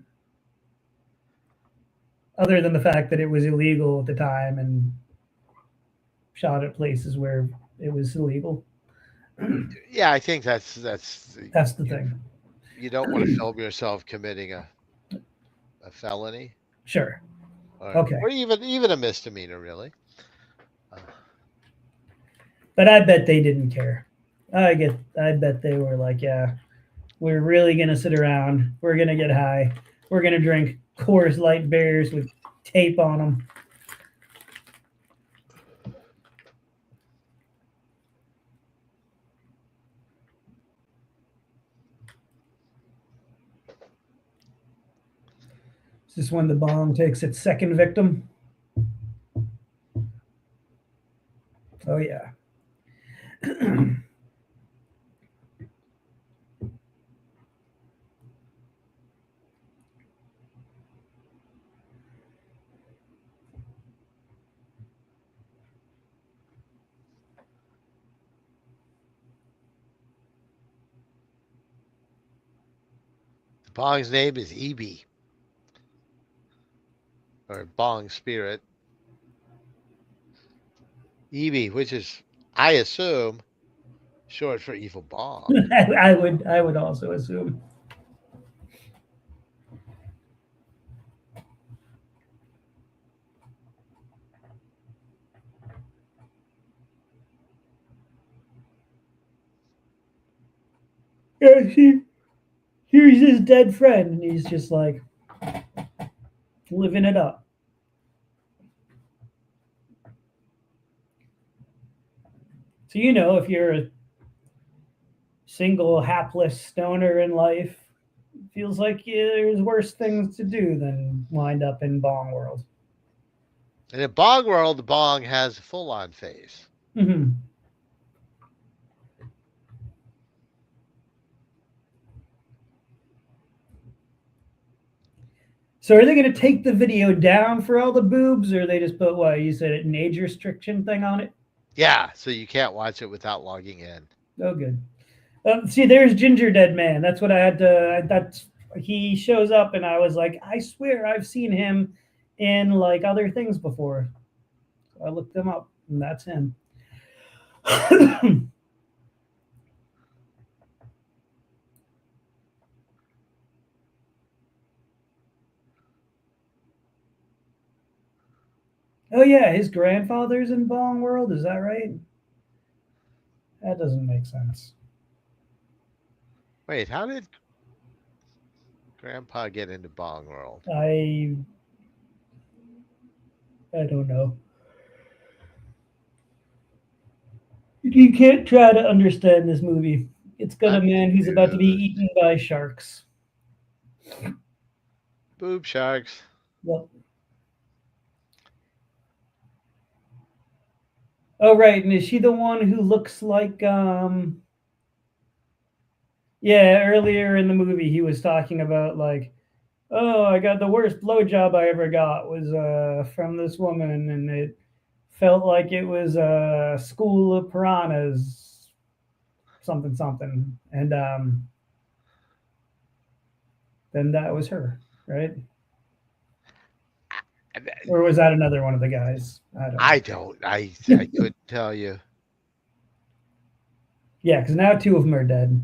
C: Other than the fact that it was illegal at the time and shot at places where it was illegal.
B: Yeah, I think that's
C: the thing.
B: You don't want to film yourself committing a felony.
C: Sure.
B: Or even a misdemeanor, really.
C: But I bet they didn't care. I bet they were like, yeah, we're really gonna sit around. We're gonna get high. We're gonna drink Coors Light beers with tape on them. Is this when the bong takes its second victim? Oh yeah.
B: The bong's name is EB, or Bong Spirit. EB, which is, I assume, short for Evil Bong.
C: I would also assume. Yeah, here's his dead friend, and he's just like living it up. So if you're a single hapless stoner in life, it feels like there's worse things to do than wind up in Bong World.
B: And in Bong World, the Bong has a full-on face.
C: Hmm. So are they going to take the video down for all the boobs, or they just put what you said, an age restriction thing on it?
B: Yeah, so you can't watch it without logging in.
C: Oh, good. See, there's Ginger Dead Man. That's what I had to. That's he shows up, and I was like, I swear I've seen him in like other things before. So I looked him up, and that's him. Oh yeah, his grandfather's in Bong World. Is that right? That doesn't make sense.
B: Wait, how did Grandpa get into Bong World?
C: I don't know. You can't try to understand this movie. It's got a
B: I'm
C: man who's about to be
B: confused.
C: eaten by sharks.
B: Boob sharks.
C: Well, oh right, and is she the one who looks like yeah, earlier in the movie he was talking about like, oh, I got the worst blowjob I ever got was from this woman, and it felt like it was a school of piranhas, something something, and then that was her, right? Or was that another one of the guys? I don't know.
B: I don't. I couldn't tell you.
C: Yeah, because now two of them are dead.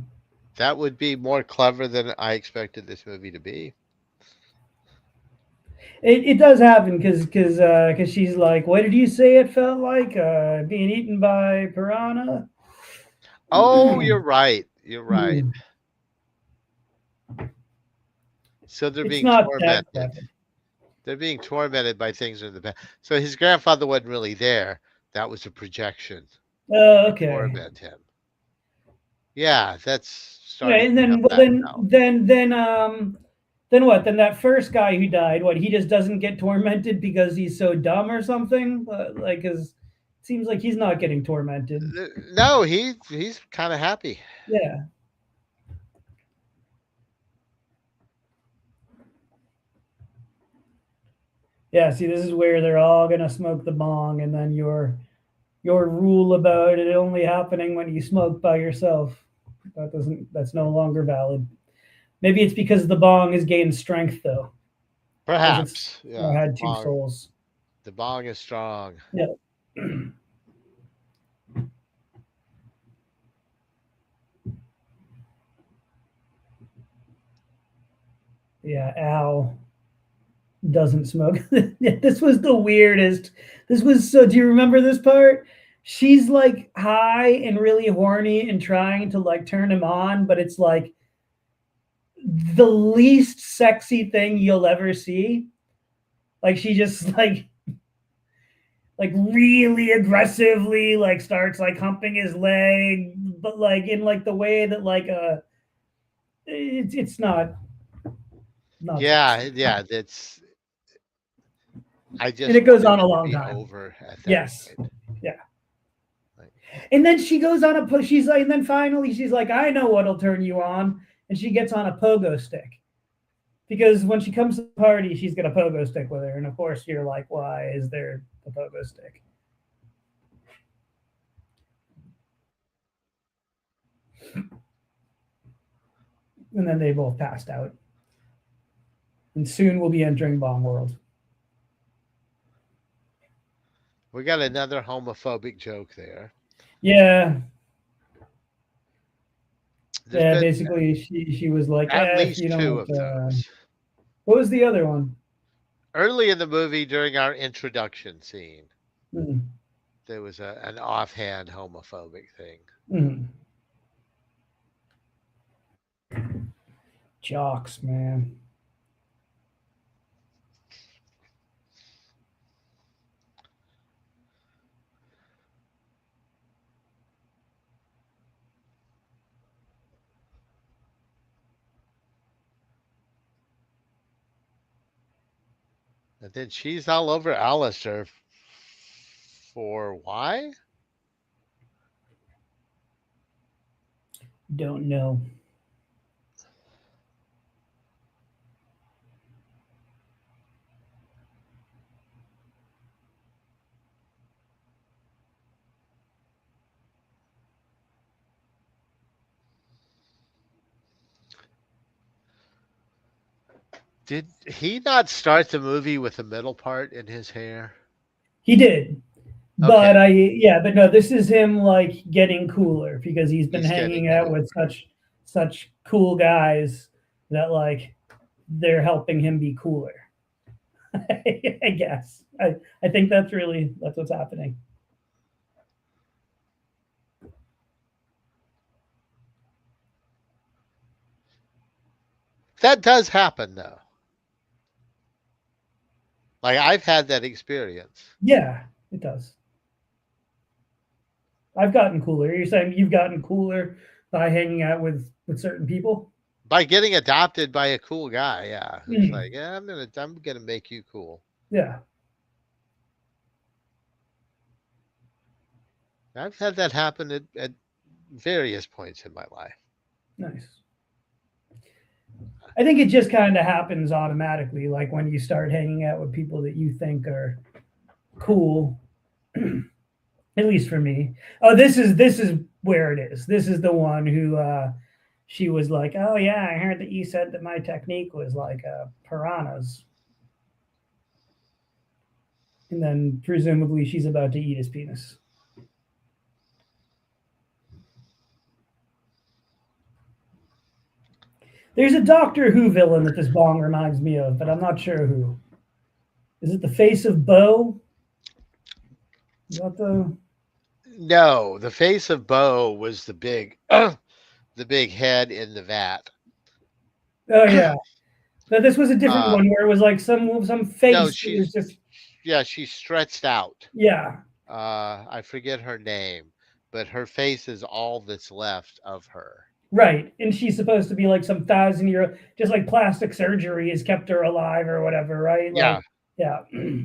B: That would be more clever than I expected this movie to be.
C: It does happen because she's like, what did you say it felt like being eaten by piranha?
B: Oh, you're right. You're right.
C: Hmm.
B: So they're
C: It's
B: being
C: not that
B: tormented.
C: clever.
B: They're being tormented by things in the past. So his grandfather wasn't really there. That was a projection
C: Oh,
B: to
C: okay.
B: torment him. Yeah, that's
C: Yeah,
B: starting
C: and
B: to
C: then
B: come
C: well,
B: back now.
C: then what? Then that first guy who died, what? He just doesn't get tormented because he's so dumb or something? Like, cause it seems like he's not getting tormented.
B: No, he's kind of happy.
C: Yeah. Yeah, see, this is where they're all gonna smoke the bong, and then your rule about it only happening when you smoke by yourself. That's no longer valid. Maybe it's because the bong has gained strength though, because it's
B: Perhaps. Yeah,
C: had two souls.
B: the bong is strong.
C: Yeah. Yeah, Al doesn't smoke. This was the weirdest. This was so. Do you remember this part? She's like high and really horny and trying to like turn him on, but it's like the least sexy thing you'll ever see. Like she just like really aggressively like starts like humping his leg, but like in like the way that like it's not
B: Yeah,
C: sexy.
B: yeah. That's. I
C: And
B: just
C: it goes
B: wanted
C: on a
B: it to
C: long
B: be
C: time.
B: over at that
C: Yes.
B: point.
C: Yeah.
B: Like,
C: And then she goes on a she's like, and then finally she's like, I know what'll turn you on. And she gets on a pogo stick. Because when she comes to the party, she's got a pogo stick with her. And of course you're like, why is there a pogo stick? And then they both passed out. And soon we'll be entering Bomb World.
B: we got another homophobic joke there.
C: Yeah.
B: There's
C: Yeah,
B: been
C: basically she was like,
B: at
C: if
B: least
C: you
B: two
C: don't
B: of those.
C: what was the other one?
B: Early in the movie, during our introduction scene,
C: Mm,
B: there was an offhand homophobic thing.
C: mm. Jocks, man.
B: And then she's all over Alistair for why?
C: Don't know.
B: Did he not start the movie with the middle part in his hair?
C: He did.
B: Okay.
C: But but no, this is him like getting cooler because he's been
B: He's getting
C: hanging out
B: cool.
C: with such cool guys that like they're helping him be cooler. I guess. I think that's what's happening.
B: That does happen though. Like I've had that experience.
C: Yeah, it does. I've gotten cooler. You're saying you've gotten cooler by hanging out with certain people?
B: By getting adopted by a cool guy, yeah. Who's
C: Mm,
B: like, yeah, I'm gonna make you cool.
C: yeah.
B: I've had that happen at various points in my life.
C: Nice. I think it just kind of happens automatically, like when you start hanging out with people that you think are cool. At least for me. Oh, this is where it is. This is the one who she was like, "Oh yeah, I heard that you said that my technique was like piranhas," and then presumably she's about to eat his penis. There's a Doctor Who villain that this bong reminds me of, but I'm not sure who. Is it the face of Bo? Is that the?
B: No, the face of Bo was the big the big head in the vat.
C: Oh yeah, but this was a different
B: Uh
C: one where it was like some
B: no,
C: face that was just
B: she's stretched out.
C: yeah.
B: I forget her name, but her face is all that's left of her.
C: Right. And she's supposed to be like some 1,000 year, just like plastic surgery has kept her alive or whatever, right? Like,
B: Yeah,
C: yeah.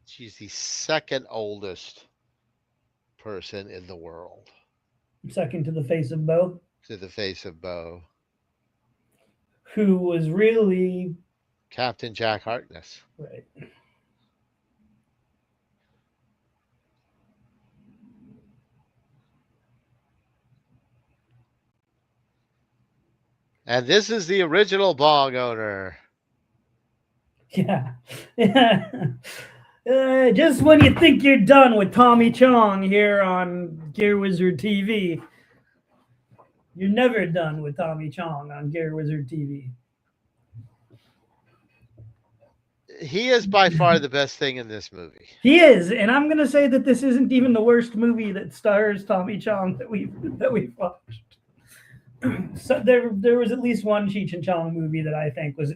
B: she's the second oldest person in the world
C: Second to the face of Bo,
B: to the face of Bo.
C: who was really
B: Captain Jack Harkness.
C: right.
B: And this is the original bong owner.
C: Yeah. Yeah. Just when you think you're done with Tommy Chong here on Gear Wizard TV, you're never done with Tommy Chong on Gear Wizard TV.
B: He is by far the best thing in this movie.
C: He is, and I'm gonna say that this isn't even the worst movie that stars Tommy Chong that we've watched. So there was at least one Cheech and Chong movie that I think was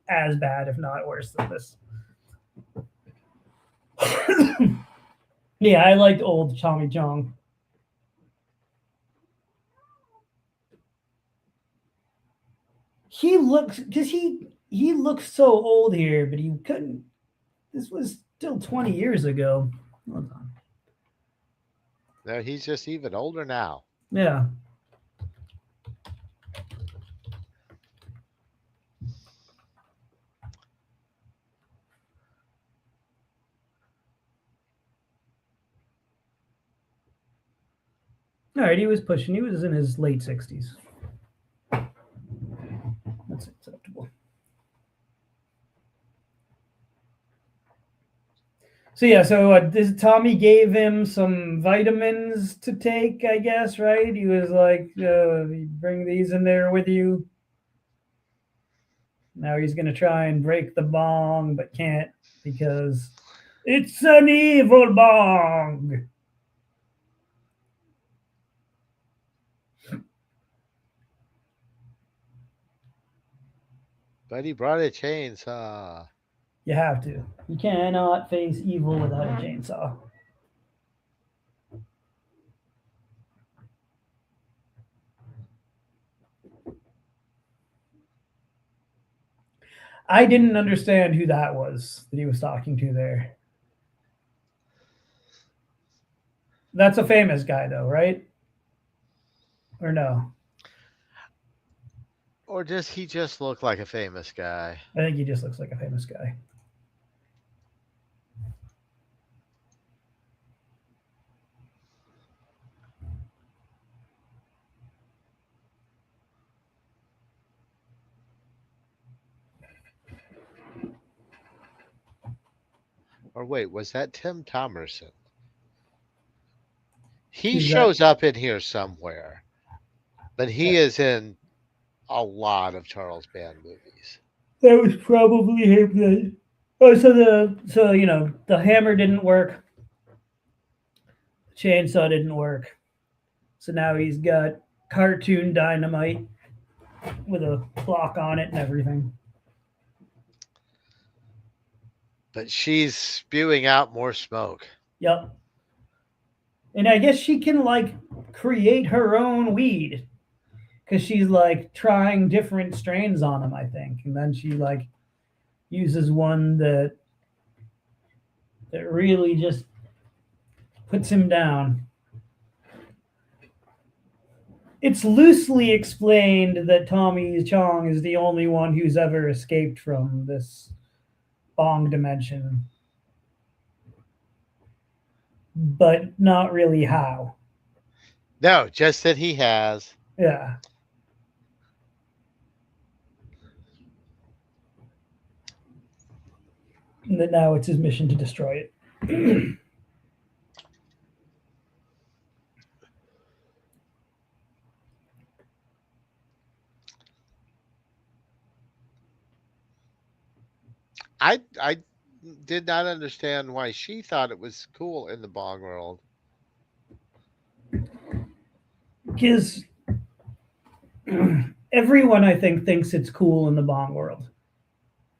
C: as bad, if not worse, than this. Yeah, I liked old Tommy Chong. He looks because he looks so old here, but he couldn't. This was still 20 years ago. Hold on.
B: No, he's just even older now.
C: Yeah. All right, he was pushing. He was in his late 60s. That's acceptable. So yeah, so Tommy gave him some vitamins to take, I guess, right? He was like, "Bring these in there with you." Now he's gonna try and break the bong, but can't because it's an evil bong.
B: But he brought a chainsaw.
C: You have to. You cannot face evil without a chainsaw. I didn't understand who that was that he was talking to there. That's a famous guy, though, right? Or no?
B: Or does he just look like a famous guy?
C: I think he just looks like a famous guy.
B: Or wait, was that Tim Thomerson? He
C: Who's that?
B: shows up in here somewhere, but he is in a lot of Charles Band movies.
C: That was probably him then. Oh, so you know, the hammer didn't work. The chainsaw didn't work. So now he's got cartoon dynamite with a clock on it and everything.
B: But she's spewing out more smoke.
C: Yep. And I guess she can like create her own weed because she's like trying different strains on him, I think. And then she like uses one that really just puts him down. It's loosely explained that Tommy Chong is the only one who's ever escaped from this bong dimension, but not really how.
B: No, just that he has.
C: Yeah. And that now it's his mission to destroy it.
B: I did not understand why she thought it was cool in the bong world.
C: Because everyone, I think, thinks it's cool in the bong world.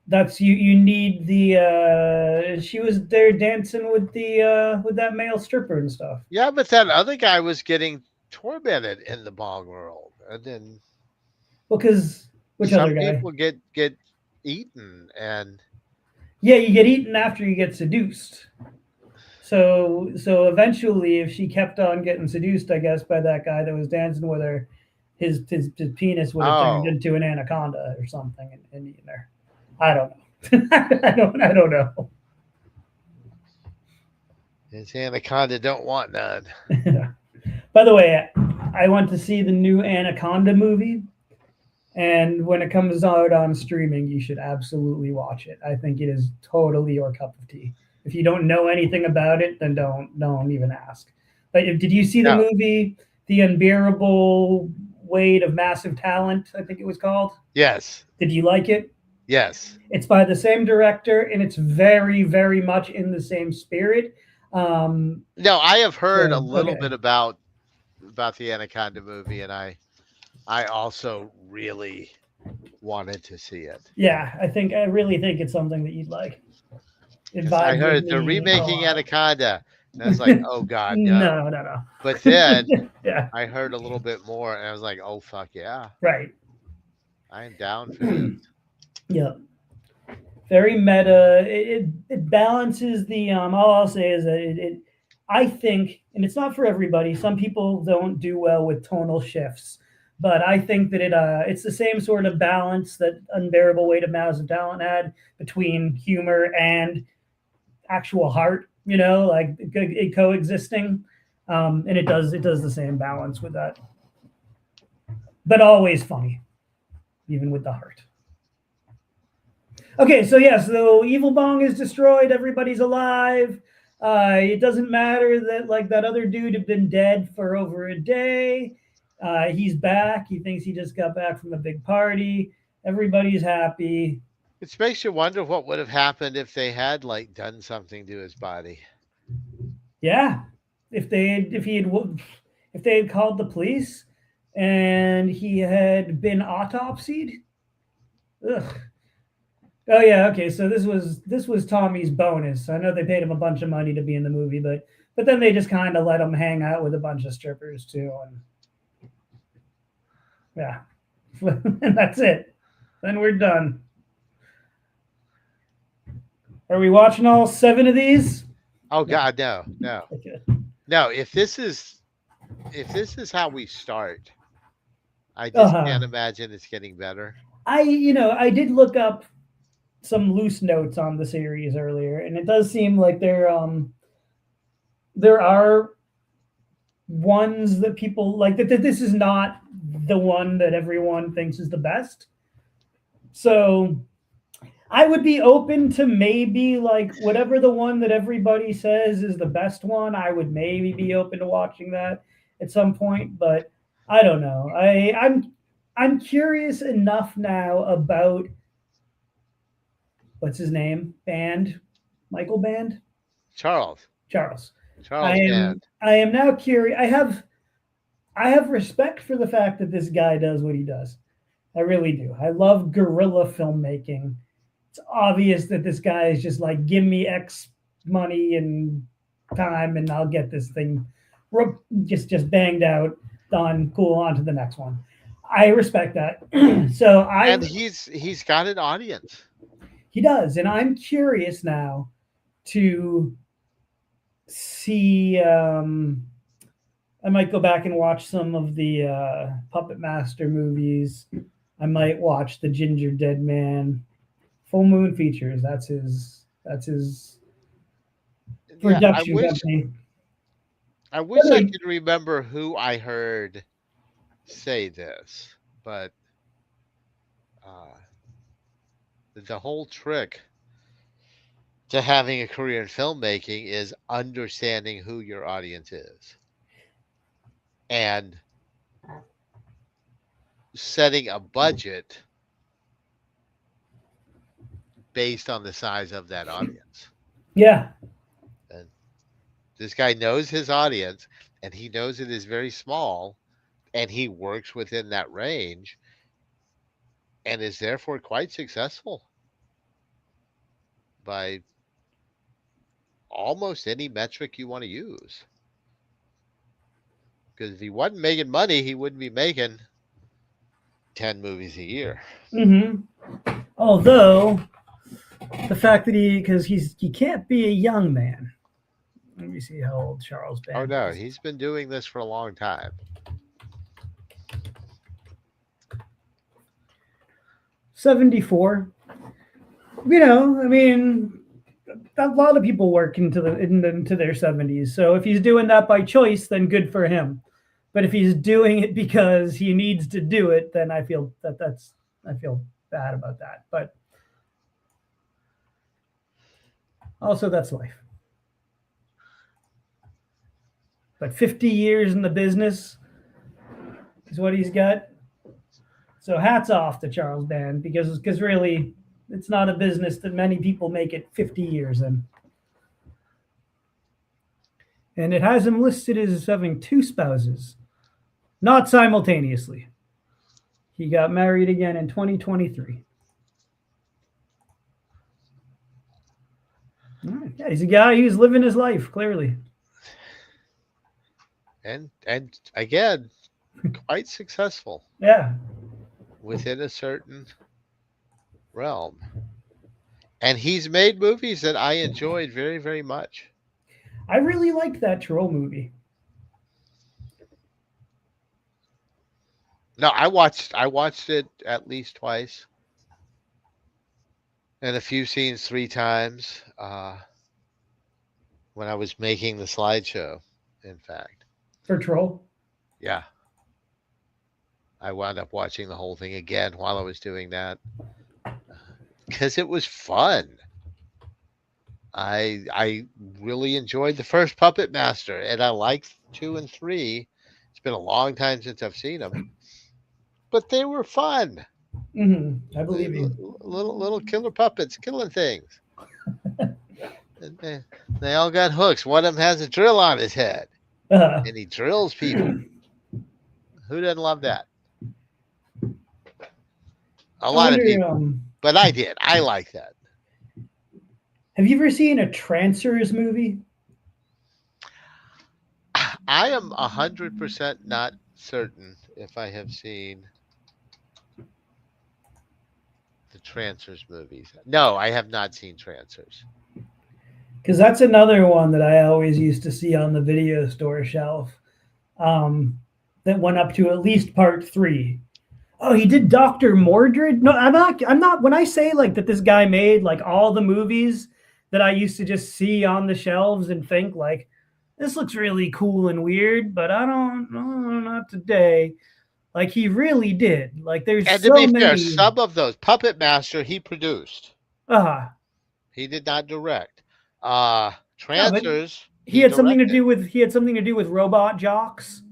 C: That's you need the she was there dancing with that male stripper and stuff.
B: Yeah, but that other guy was getting tormented in the bong world, and then
C: Because which
B: some
C: other guy?
B: people get eaten, and
C: Yeah, you get eaten after you get seduced. So eventually, if she kept on getting seduced, I guess by that guy that was dancing with her, his penis would have turned into an anaconda or something and eaten her. I don't know. I don't know.
B: his anaconda don't want none.
C: By the way, I want to see the new Anaconda movie, and when it comes out on streaming, you should absolutely watch it. I think it is totally your cup of tea. If you don't know anything about it, then don't even ask. But did you see the movie, The Unbearable Weight of Massive Talent? I think it was called.
B: Yes.
C: Did you like it?
B: Yes.
C: It's by the same director, and it's very, very much in the same spirit.
B: No, I have heard a little bit about the Anaconda movie, and I also really wanted to see it.
C: Yeah, I really think it's something that you'd like.
B: I heard they're remaking Anaconda, and I was like, oh God, no.
C: No.
B: But then
C: yeah,
B: I heard a little bit more, and I was like, oh fuck yeah,
C: right.
B: I am down for this.
C: Yeah, very meta. It balances the. All I'll say is that it. I think, and it's not for everybody. Some people don't do well with tonal shifts, but I think that it's the same sort of balance that Unbearable Weight of Massive Talent had between humor and actual heart. You know, like it coexisting, and it does the same balance with that, but always funny, even with the heart. Okay, so so Evil Bong is destroyed. Everybody's alive. It doesn't matter that like that other dude had been dead for over a day. He's back. He thinks he just got back from a big party. Everybody's happy.
B: It makes you wonder what would have happened if they had like done something to his body.
C: Yeah, if they had called the police and he had been autopsied. Ugh. Oh yeah, okay. So this was Tommy's bonus. I know they paid him a bunch of money to be in the movie, but then they just kind of let him hang out with a bunch of strippers too, and yeah, and that's it. Then we're done. Are we watching all 7 of these?
B: Oh God, no.
C: Okay.
B: No, if this is how we start, I just
C: Uh-huh.
B: can't imagine it's getting better.
C: I did look up some loose notes on the series earlier, and it does seem like there are ones that people like that this is not the one that everyone thinks is the best. So I would be open to maybe like whatever the one that everybody says is the best one. I would maybe be open to watching that at some point, but I don't know. I'm curious enough now about what's his name? Band, Michael Band,
B: Charles,
C: Charles.
B: Charles Band.
C: I am now curious. I have respect for the fact that this guy does what he does. I really do. I love guerrilla filmmaking. It's obvious that this guy is just like, give me X money and time, and I'll get this thing just banged out, done, cool, on to the next one. I respect that. So
B: And he's got an audience.
C: he does, and I'm curious now to see. I might go back and watch some of the Puppet Master movies. I might watch the Ginger Dead Man. Full Moon Features. That's his
B: Yeah,
C: production company.
B: I wish I could remember who I heard say this, but the whole trick to having a career in filmmaking is understanding who your audience is and setting a budget based on the size of that audience.
C: Yeah.
B: And this guy knows his audience, and he knows it is very small, and he works within that range and is therefore quite successful by almost any metric you want to use. Because if he wasn't making money, he wouldn't be making 10 movies a year.
C: Mm-hmm. Although the fact that he can't be a young man. Let me see how old Charles Band
B: Oh no,
C: is.
B: he's been doing this for a long time.
C: 74. You know, I mean, a lot of people work into their 70s. So if he's doing that by choice, then good for him. But if he's doing it because he needs to do it, then I feel I feel bad about that. But also, that's life. But 50 years in the business is what he's got. So hats off to Charles Band because really, it's not a business that many people make it 50 years in. And it has him listed as having 2 spouses, not simultaneously. He got married again in 2023. All right. Yeah, he's a guy who's living his life, clearly.
B: And again, quite successful.
C: Yeah.
B: Within a certain realm. And he's made movies that I enjoyed very, very much.
C: I really liked that Troll movie.
B: No, I watched it at least twice. And a few scenes 3 times. When I was making the slideshow, in fact.
C: For Troll?
B: Yeah. I wound up watching the whole thing again while I was doing that. Because it was fun. I really enjoyed the first Puppet Master, and I liked 2 and 3. It's been a long time since I've seen them, but they were fun.
C: Mm-hmm. I believe you.
B: Little killer puppets killing things. And they all got hooks. One of them has a drill on his head, and he drills people. Who doesn't love that? A lot of people, but I did. I like that.
C: Have you ever seen a Trancers movie?
B: I am 100% not certain if I have seen the Trancers movies. No, I have not seen Trancers.
C: Because that's another one that I always used to see on the video store shelf. That went up to at least part 3. Oh, he did Dr. Mordred? No, I'm not when I say like that this guy made like all the movies that I used to just see on the shelves and think like this looks really cool and weird, but I don't know, not today. Like he really did. Like there's
B: And to
C: so
B: be fair,
C: many
B: some of those Puppet Master he produced.
C: uh
B: He did not direct.
C: no, but
B: Trancers
C: he
B: he
C: had something to
B: directed.
C: do with Robot Jocks.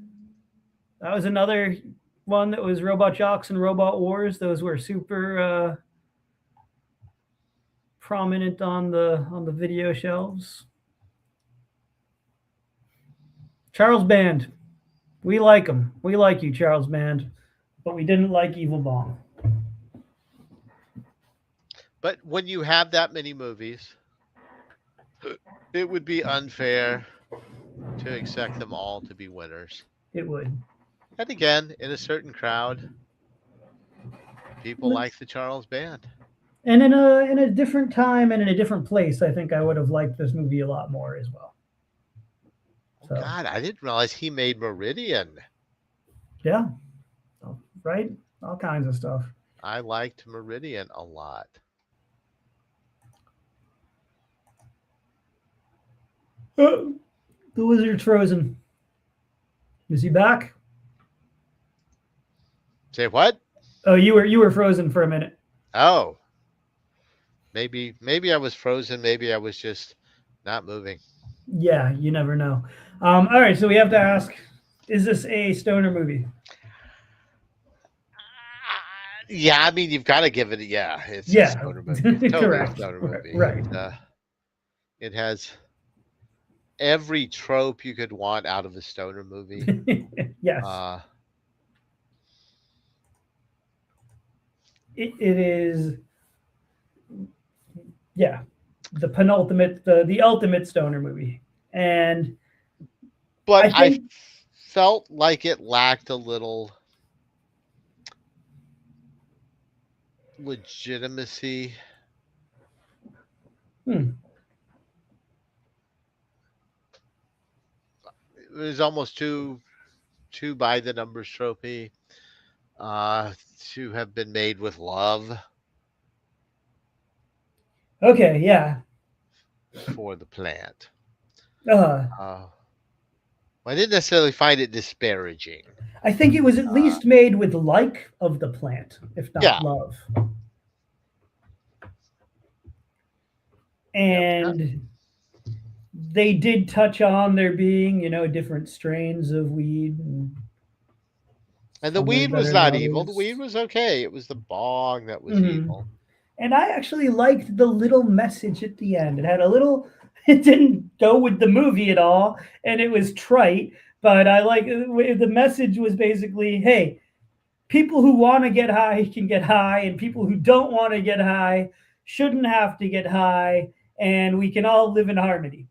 C: That was another one that was Robot Jocks and Robot Wars. Those were super prominent on the video shelves. Charles Band, we like him. We like you, Charles Band, but we didn't like Evil Bong.
B: But when you have that many movies, it would be unfair to expect them all to be winners.
C: It would.
B: And again, in a certain crowd, people like the Charles Band.
C: And in a different time and in a different place, I think I would have liked this movie a lot more as well.
B: So. God, I didn't realize he made Meridian.
C: Yeah. Right? All kinds of stuff.
B: I liked Meridian a lot.
C: The Wizard's frozen. Is he back?
B: Say what?
C: Oh, you were frozen for a minute.
B: Oh. Maybe I was frozen. Maybe I was just not moving.
C: Yeah, you never know. All right, so we have to ask: is this a stoner movie?
B: Yeah, I mean you've got to give it. Yeah, it's a stoner movie. It's totally a stoner movie.
C: Right.
B: It has every trope you could want out of a stoner movie.
C: Yes. It is. Yeah, the penultimate, the ultimate stoner movie,
B: but I felt like it lacked a little legitimacy. It was almost too by the numbers tropey. To have been made with love.
C: Okay, yeah.
B: For the plant.
C: I
B: didn't necessarily find it disparaging.
C: I think it was at least made with like of the plant, if not love. And they did touch on there being, different strains of weed.
B: And the weed was not evil. The weed was okay. It was the bong that was evil.
C: And I actually liked the little message at the end. It didn't go with the movie at all, and it was trite, but I like the message was basically, hey, people who want to get high can get high, and people who don't want to get high shouldn't have to get high, and we can all live in harmony.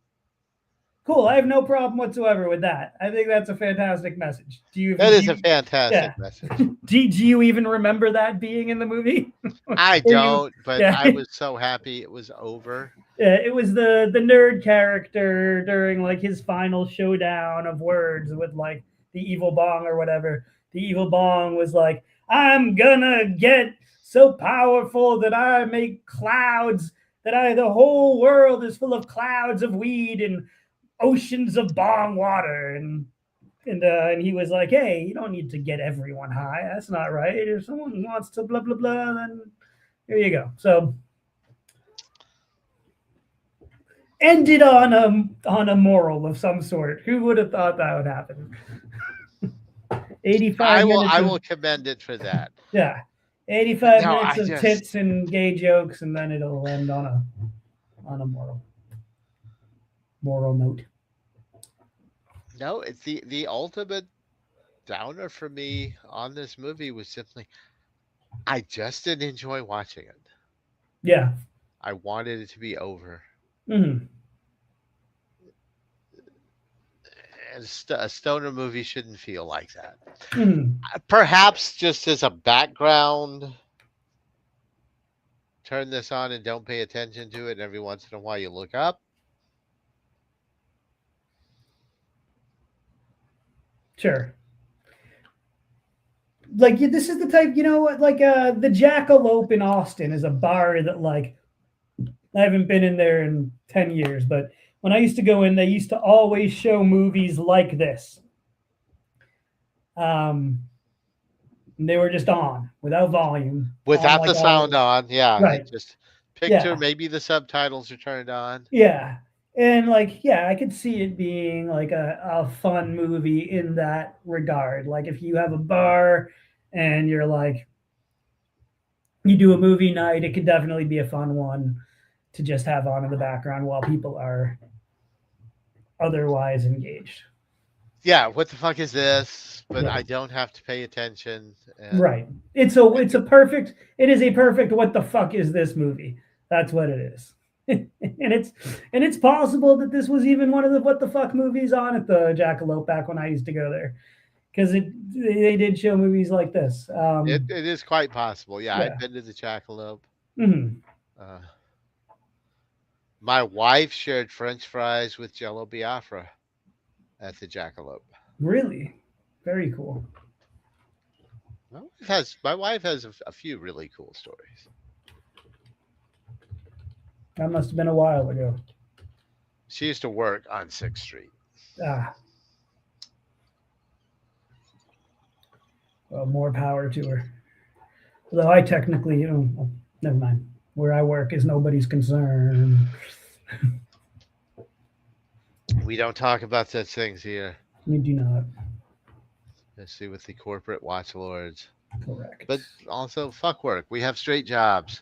C: Cool. I have no problem whatsoever with that. I think that's a fantastic message.
B: That is a fantastic message.
C: Do you even remember that being in the movie?
B: I don't, but I was so happy it was over.
C: Yeah, it was the nerd character during like his final showdown of words with like the evil bong or whatever. The evil bong was like, I'm gonna get so powerful that I make clouds, the whole world is full of clouds of weed and oceans of bong water, and he was like, hey, you don't need to get everyone high. That's not right. If someone wants to blah blah blah, then here you go. So ended on a moral of some sort. Who would have thought that would happen? 85 minutes.
B: I will commend it for that.
C: Yeah. 85 minutes of tits and gay jokes, and then it'll end on a moral note.
B: No, it's the ultimate downer for me on this movie was simply I just didn't enjoy watching it.
C: Yeah.
B: I wanted it to be over.
C: Mm-hmm.
B: A stoner movie shouldn't feel like that.
C: Mm-hmm.
B: Perhaps just as a background, turn this on and don't pay attention to it. And every once in a while you look up.
C: Sure. Like this is the type, like the Jackalope in Austin is a bar that like I haven't been in there in 10 years, but when I used to go in, they used to always show movies like this. They were just on without volume.
B: Without
C: on,
B: the
C: like,
B: sound on, yeah.
C: Right.
B: Just picture,
C: Yeah.
B: maybe the subtitles are turned on.
C: Yeah. And like, yeah, I could see it being like a fun movie in that regard. Like if you have a bar and you're like, you do a movie night, it could definitely be a fun one to just have on in the background while people are otherwise engaged.
B: Yeah, what the fuck is this? But
C: Yeah.
B: I don't have to pay attention. And
C: Right. It is a perfect what the fuck is this movie? That's what it is. and it's possible that this was even one of the what the fuck movies on at the Jackalope back when I used to go there. Because they did show movies like this.
B: it is quite possible. Yeah,
C: Yeah.
B: I've been to the Jackalope.
C: Mhm.
B: My wife shared French fries with Jello Biafra at the Jackalope.
C: Really? Very cool.
B: My wife has a few really cool stories.
C: That must have been a while ago.
B: She used to work on 6th Street.
C: Well, more power to her. Although I technically, never mind. Where I work is nobody's concern.
B: We don't talk about such things here.
C: We do not.
B: Especially with the corporate watchlords.
C: Correct.
B: But also, fuck work. We have straight jobs.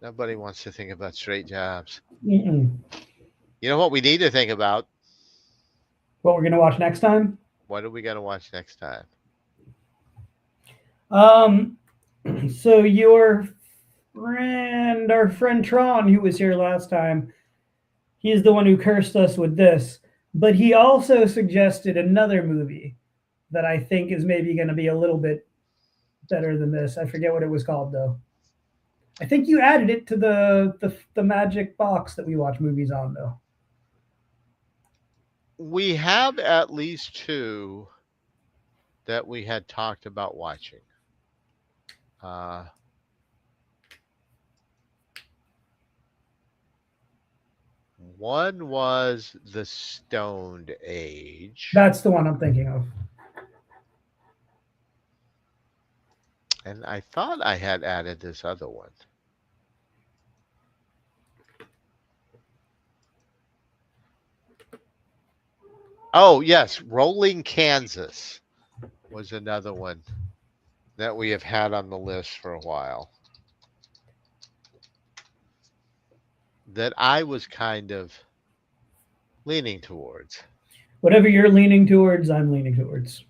B: Nobody wants to think about straight jobs.
C: Mm-mm.
B: You know what we need to think about?
C: What we're going to watch next time?
B: What are we going to watch next time?
C: So your friend, our friend Tron, who was here last time, he's the one who cursed us with this, but he also suggested another movie that I think is maybe going to be a little bit better than this. I forget what it was called though. I think you added it to the magic box that we watch movies on though.
B: We have at least 2 that we had talked about watching. One was The Stoned Age.
C: That's the one I'm thinking of.
B: And I thought I had added this other one. Oh, yes. Rolling Kansas was another one that we have had on the list for a while. That I was kind of leaning towards.
C: Whatever you're leaning towards, I'm leaning towards.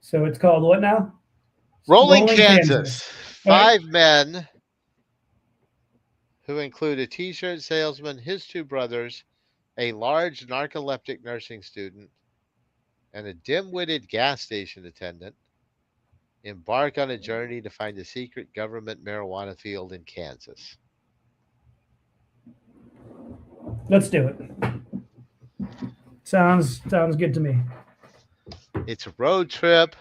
C: So it's called what now?
B: Rolling Kansas. 5 men who include a t-shirt salesman, his 2 brothers, a large narcoleptic nursing student, and a dim-witted gas station attendant embark on a journey to find a secret government marijuana field in Kansas.
C: Let's do it. Sounds good to me.
B: It's a road trip.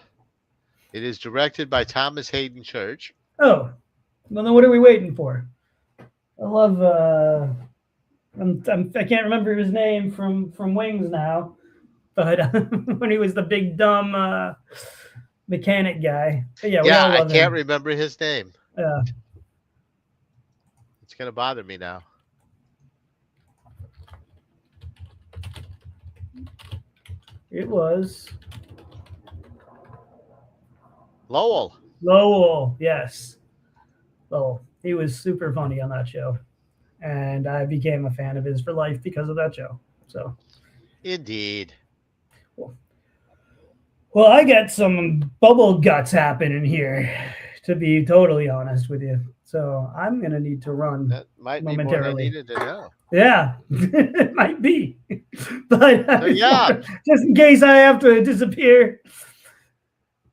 B: It is directed by Thomas Hayden Church.
C: Oh, well then what are we waiting for? I love I can't remember his name from Wings now, but when he was the big dumb mechanic guy. But yeah,
B: I can't remember his name.
C: Yeah.
B: It's gonna bother me now.
C: It was
B: Lowell,
C: yes. Lowell. He was super funny on that show. And I became a fan of his for life because of that show. So
B: indeed.
C: Well, I got some bubble guts happening here, to be totally honest with you. So I'm gonna need to run.
B: That might be more than I needed to know.
C: Yeah, it might be. But
B: yeah,
C: just in case I have to disappear,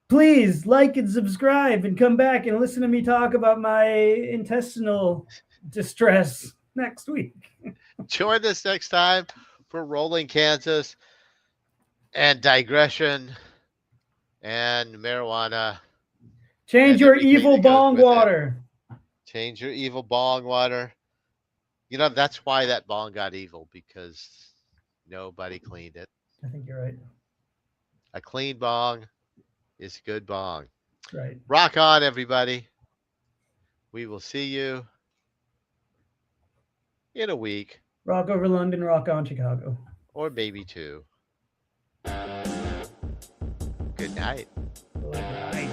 C: please like and subscribe and come back and listen to me talk about my intestinal distress next week.
B: Join us next time for Rolling Kansas and digression and marijuana.
C: Change
B: And
C: your
B: everything
C: evil
B: that goes
C: bong
B: with it.
C: water.
B: Change your evil bong water. You know, that's why that bong got evil, because nobody cleaned it.
C: I think you're right.
B: A clean bong is a good bong.
C: Right.
B: Rock on, everybody. We will see you in a week,
C: Rock over London, rock on Chicago.
B: or maybe two. Good night.
C: Good night.